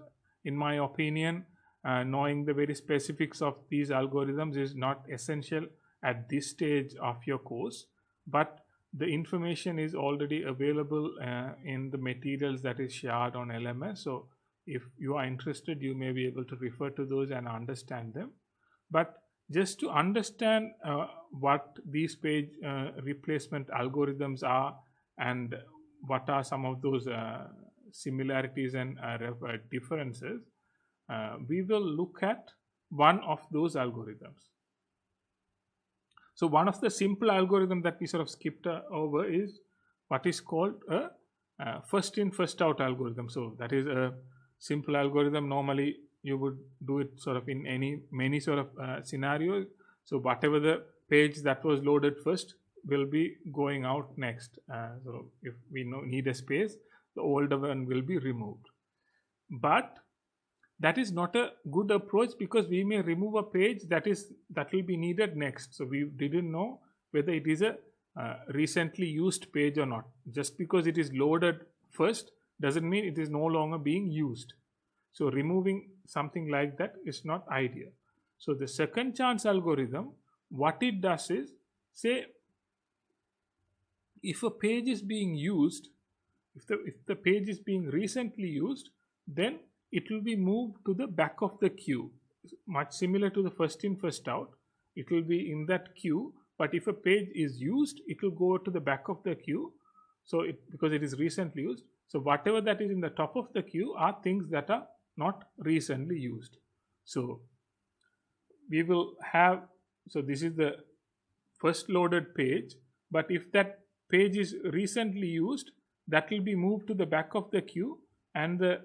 in my opinion, knowing the very specifics of these algorithms is not essential at this stage of your course, but the information is already available in the materials that is shared on LMS. So if you are interested, you may be able to refer to those and understand them. But just to understand what these page replacement algorithms are and what are some of those similarities and differences, we will look at one of those algorithms. So one of the simple algorithm that we sort of skipped over is what is called a first in first out algorithm. So that is a simple algorithm. Normally you would do it sort of in many sort of scenarios. So whatever the page that was loaded first will be going out next. So if we need a space, the older one will be removed. But that is not a good approach, because we may remove a page that will be needed next. So we didn't know whether it is a recently used page or not. Just because it is loaded first doesn't mean it is no longer being used. So removing something like that is not ideal. So the second chance algorithm, what it does is, say if a page is being used, if the page is being recently used, then it will be moved to the back of the queue, much similar to the first in first out. It will be in that queue, but if a page is used, it will go to the back of the queue. So because it is recently used, so whatever that is in the top of the queue are things that are not recently used. So we will have, so this is the first loaded page, but if that page is recently used, that will be moved to the back of the queue, and the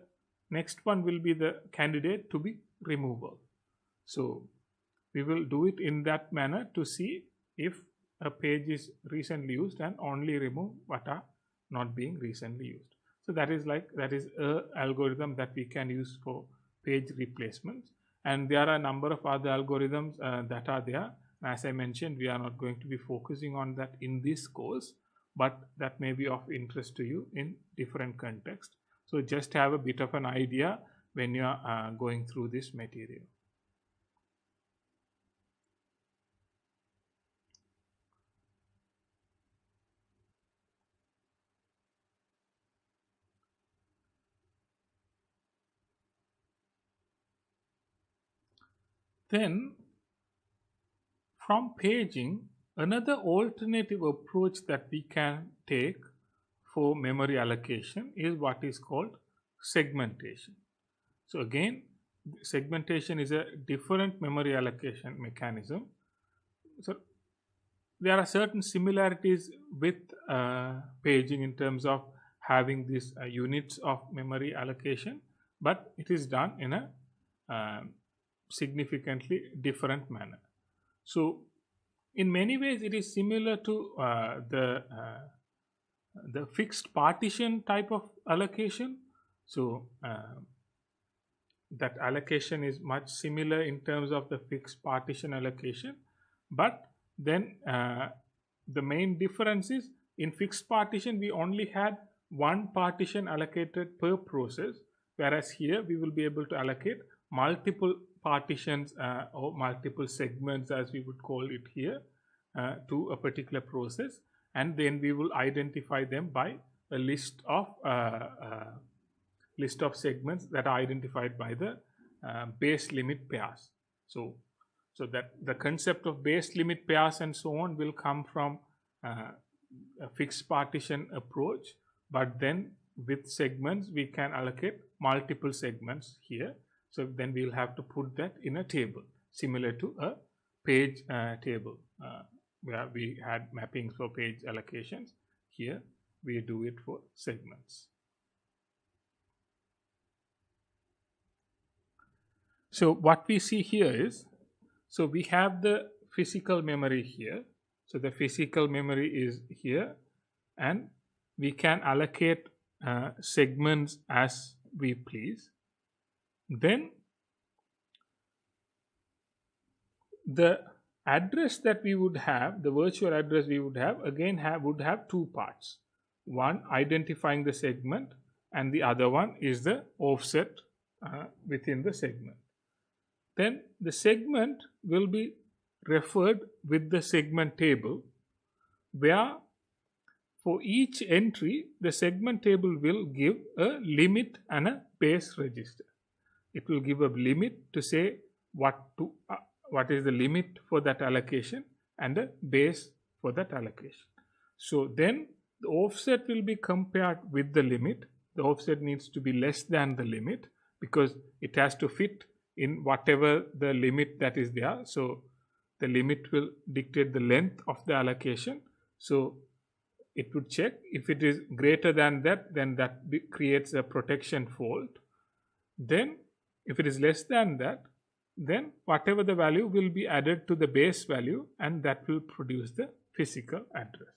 next one will be the candidate to be removable. So we will do it in that manner to see if a page is recently used, and only remove what are not being recently used. So that is a algorithm that we can use for page replacements. And there are a number of other algorithms that are there. As I mentioned, we are not going to be focusing on that in this course, but that may be of interest to you in different contexts. So just have a bit of an idea when you are going through this material. Then from paging, another alternative approach that we can take for memory allocation is what is called segmentation. So again, segmentation is a different memory allocation mechanism. So there are certain similarities with paging in terms of having these units of memory allocation, but it is done in a significantly different manner. So in many ways it is similar to the fixed partition type of allocation. So that allocation is much similar in terms of the fixed partition allocation, but then the main difference is, in fixed partition we only had one partition allocated per process, whereas here we will be able to allocate multiple partitions or multiple segments, as we would call it here, to a particular process, and then we will identify them by a list of segments that are identified by the base limit pairs. So that the concept of base limit pairs and so on will come from a fixed partition approach, but then with segments we can allocate multiple segments here. So then we'll have to put that in a table similar to a page table where we had mappings for page allocations. Here we do it for segments. So what we see here is, so we have the physical memory here. So the physical memory is here, and we can allocate segments as we please. Then the address that we would have, the virtual address we would have, again would have two parts. One identifying the segment, and the other one is the offset within the segment. Then the segment will be referred with the segment table, where for each entry the segment table will give a limit and a base register. It will give a limit to say what is the limit for that allocation, and a base for that allocation. So then the offset will be compared with the limit. The offset needs to be less than the limit because it has to fit in whatever the limit that is there. So the limit will dictate the length of the allocation. So it would check. If it is greater than that, then that creates a protection fault. Then if it is less than that, then whatever the value will be added to the base value, and that will produce the physical address.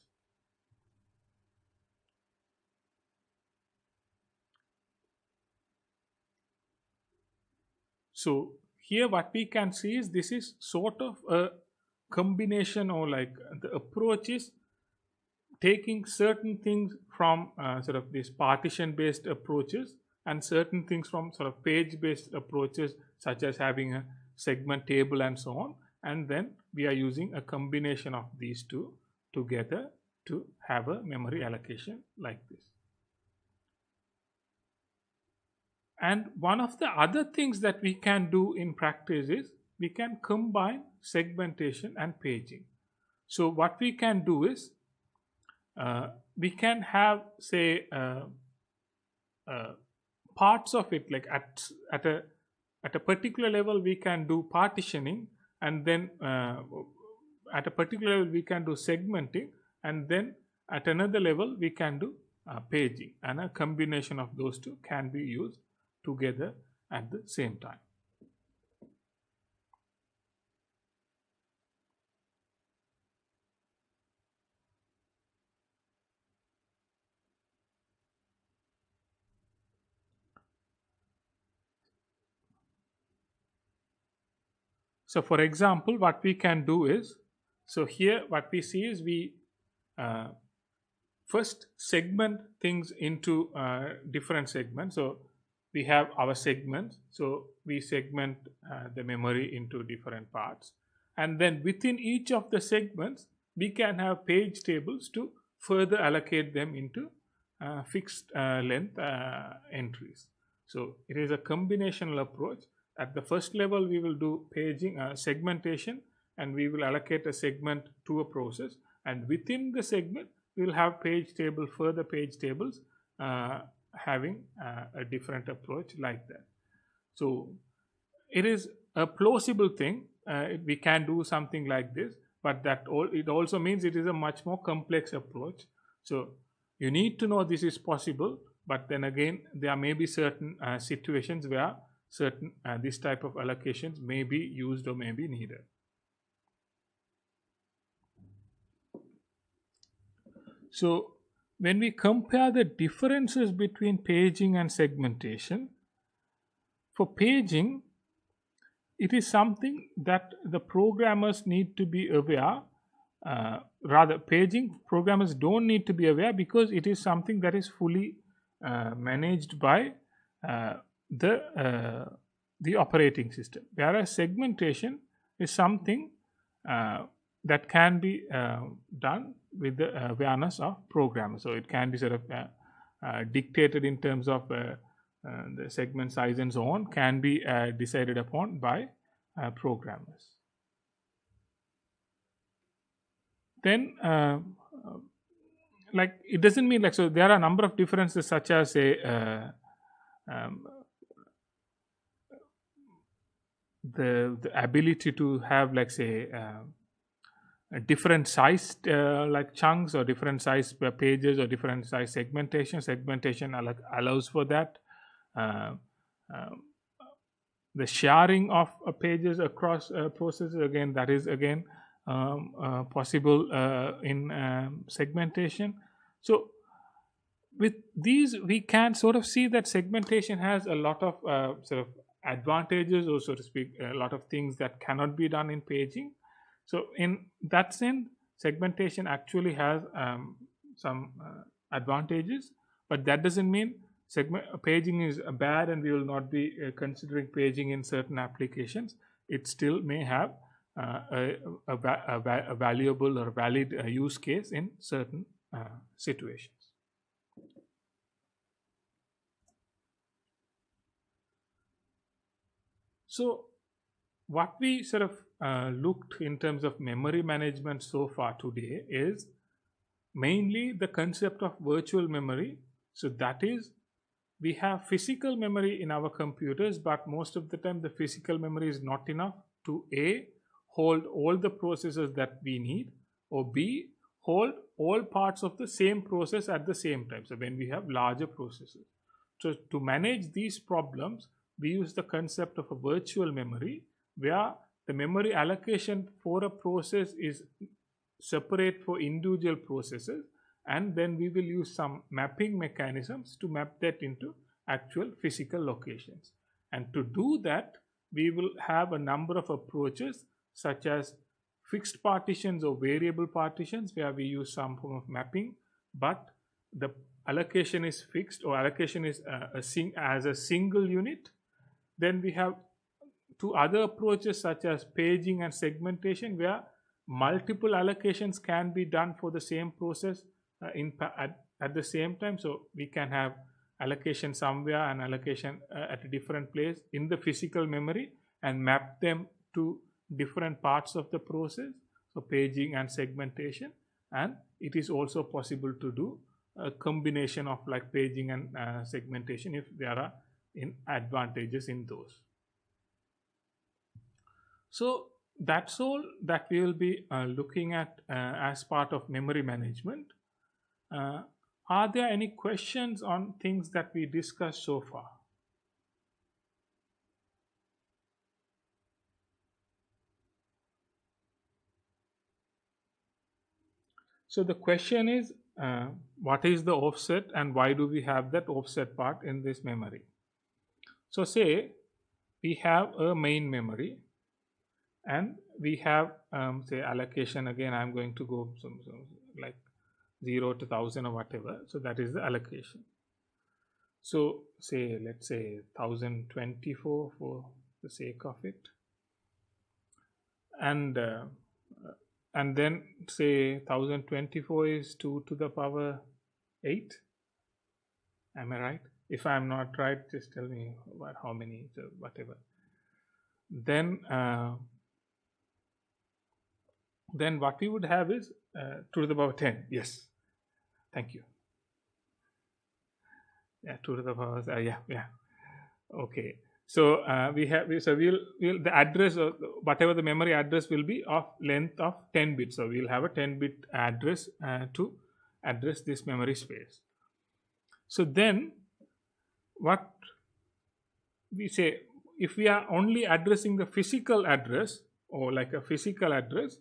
So here what we can see is this is sort of a combination, or like the approach is taking certain things from sort of these partition based approaches and certain things from sort of page based approaches, such as having a segment table and so on, and then we are using a combination of these two together to have a memory allocation like this. And one of the other things that we can do in practice is we can combine segmentation and paging. So what we can do is we can have, say, parts of it, like at a particular level we can do partitioning, and then at a particular level we can do segmenting, and then at another level we can do paging, and a combination of those two can be used together at the same time. So for example, what we can do is, so here what we see is we first segment things into different segments. So we have our segments, so we segment the memory into different parts, and then within each of the segments we can have page tables to further allocate them into fixed length entries. So it is a combinational approach. At the first level we will do paging, segmentation, and we will allocate a segment to a process, and within the segment we will have page table, further page tables, having a different approach like that. So it is a plausible thing, we can do something like this, but it also means it is a much more complex approach. So you need to know this is possible, but then again there may be certain situations where certain this type of allocations may be used or may be needed. So when we compare the differences between paging and segmentation, for paging it is something that the programmers need to be aware. Rather, paging programmers don't need to be aware, because it is something that is fully managed by the operating system, whereas segmentation is something that can be done with the awareness of programmers. So it can be sort of dictated in terms of the segment size and so on, can be decided upon by programmers. Then like it doesn't mean like, so there are a number of differences, such as the ability to have, like, say, different sized like chunks, or different size pages, or different size segmentation allows for that. The sharing of pages across processes, again, that is again possible in segmentation. So with these we can sort of see that segmentation has a lot of sort of advantages, or so to speak, a lot of things that cannot be done in paging. So in that sense, segmentation actually has some advantages, but that doesn't mean paging is bad and we will not be considering paging in certain applications. It still may have a valuable or valid use case in certain situations. So what we sort of looked in terms of memory management so far today is mainly the concept of virtual memory. So that is, we have physical memory in our computers, but most of the time the physical memory is not enough to A, hold all the processes that we need, or B, hold all parts of the same process at the same time. So when we have larger processes. So to manage these problems, we use the concept of a virtual memory where the memory allocation for a process is separate for individual processes, and then we will use some mapping mechanisms to map that into actual physical locations. And to do that, we will have a number of approaches such as fixed partitions or variable partitions where we use some form of mapping, but the allocation is fixed or allocation is as a single unit. Then we have two other approaches such as paging and segmentation where multiple allocations can be done for the same process at the same time. So we can have allocation somewhere and allocation at a different place in the physical memory and map them to different parts of the process. So paging and segmentation, and it is also possible to do a combination of like paging and segmentation if there are advantages in those. So that's all that we will be looking at as part of memory management. Are there any questions on things that we discussed so far? So the question is, what is the offset and why do we have that offset part in this memory? So say we have a main memory and we have say allocation. Again, I'm going to go some like 0 to 1000 or whatever. So that is the allocation. So say, let's say 1024 for the sake of it. And then say 1024 is 2 to the power 8. Am I right? If I'm not right, just tell me how many, so whatever. Then what we would have is 2 to the power 10. Yes. Thank you. Yeah, 2 to the power. Yeah. Okay. So we'll the address or whatever the memory address will be of length of 10 bits. So we'll have a 10-bit address to address this memory space. So then what we say, if we are only addressing the physical address or like a physical address,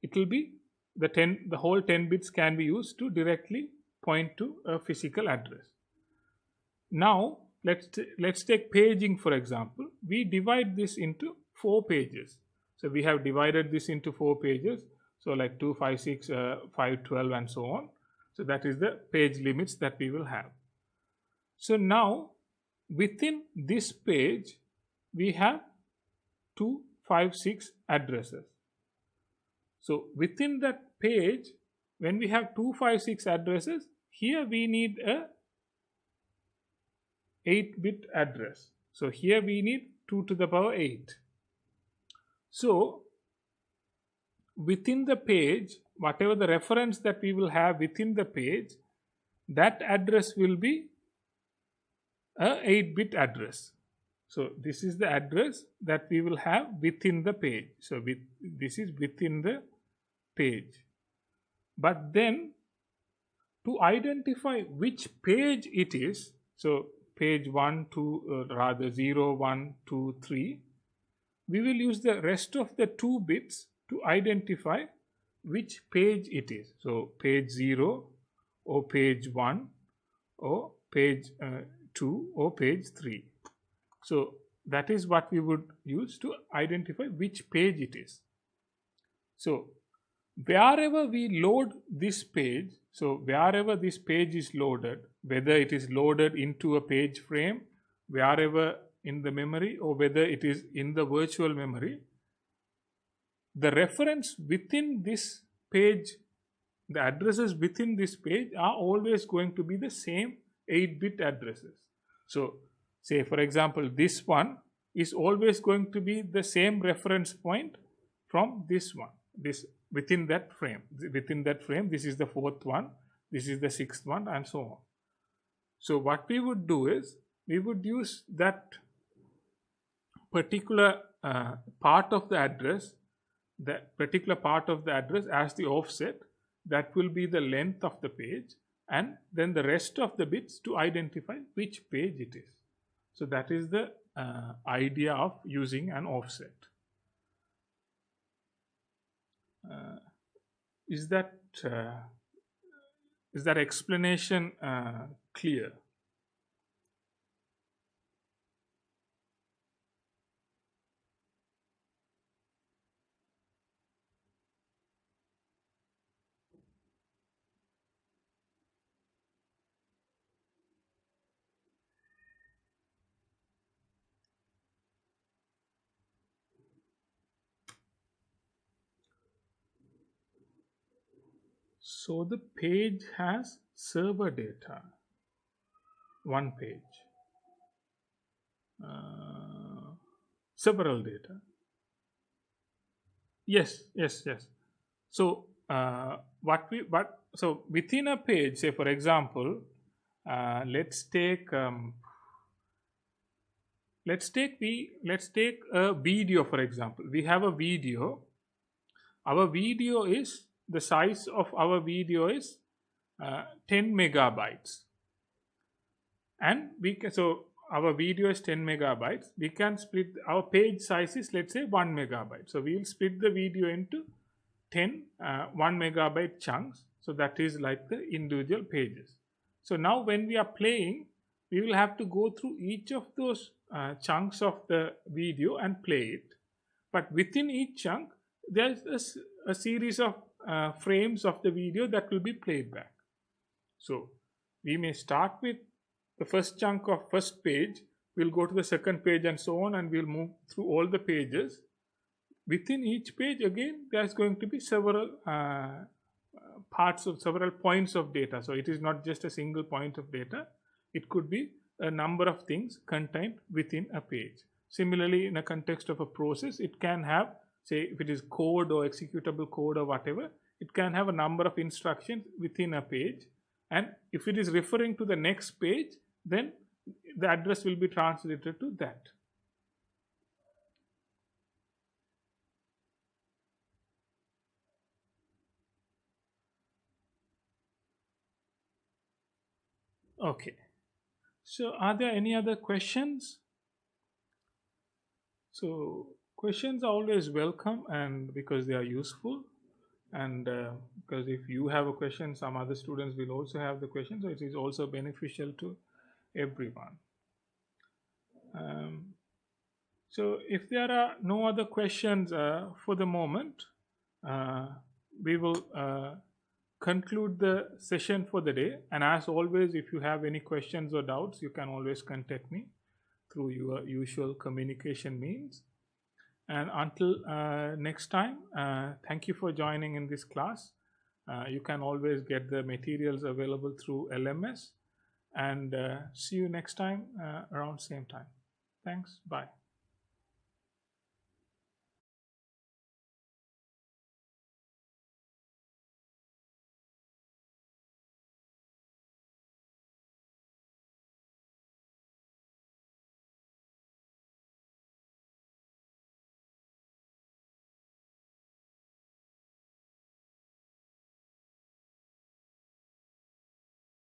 it will be the whole 10 bits can be used to directly point to a physical address. Now let's take paging for example. We divide this into 4 pages. So we have divided this into 4 pages. So like 2, 5, 6, 5, 12 and so on. So that is the page limits that we will have. So now within this page we have 2, 5, 6 addresses. So within that page, when we have 2, 5, 6 addresses, here we need a 8-bit address. So here we need 2 to the power 8. So within the page, whatever the reference that we will have within the page, that address will be a 8-bit address. So this is the address that we will have within the page. So this is within the page. But then to identify which page it is, so page 1, 2, rather 0, 1, 2, 3, we will use the rest of the 2 bits to identify which page it is. So page 0 or page 1 or page 2 or page 3. So that is what we would use to identify which page it is. So wherever we load this page, so wherever this page is loaded, whether it is loaded into a page frame, wherever in the memory or whether it is in the virtual memory, the reference within this page, the addresses within this page are always going to be the same 8-bit addresses. So say for example this one is always going to be the same reference point from this one, this within that frame. Within that frame, this is the 4th one, this is the 6th one and so on. So what we would do is we would use that particular part of the address, as the offset. that will be the length of the page, and then the rest of the bits to identify which page it is. So that is the idea of using an offset. Is that explanation clear? So the page has server data, one page, several data. Yes. So so within a page, say for example, let's take a video, for example. We have a video. Our video is, the size of our video is 10 megabytes, and so our video is 10 megabytes. We can split, our page size is, let's say, 1 megabyte. So we will split the video into 10 1 megabyte chunks. So that is like the individual pages. So now when we are playing, we will have to go through each of those chunks of the video and play it. But within each chunk, there is a series of frames of the video that will be played back. So we may start with the first chunk of first page, we'll go to the second page and so on, and we'll move through all the pages. Within each page, again, there's going to be several parts of several points of data. So it is not just a single point of data. It could be a number of things contained within a page. Similarly, in a context of a process, it can have, say, if it is code or executable code or whatever, it can have a number of instructions within a page. And if it is referring to the next page, then the address will be translated to that. Okay. So are there any other questions? So questions are always welcome, and because they are useful, and because if you have a question, some other students will also have the question, so it is also beneficial to everyone. So if there are no other questions for the moment, we will conclude the session for the day. And as always, if you have any questions or doubts, you can always contact me through your usual communication means. And until next time, thank you for joining in this class. You can always get the materials available through LMS, and see you next time around same time. Thanks. Bye.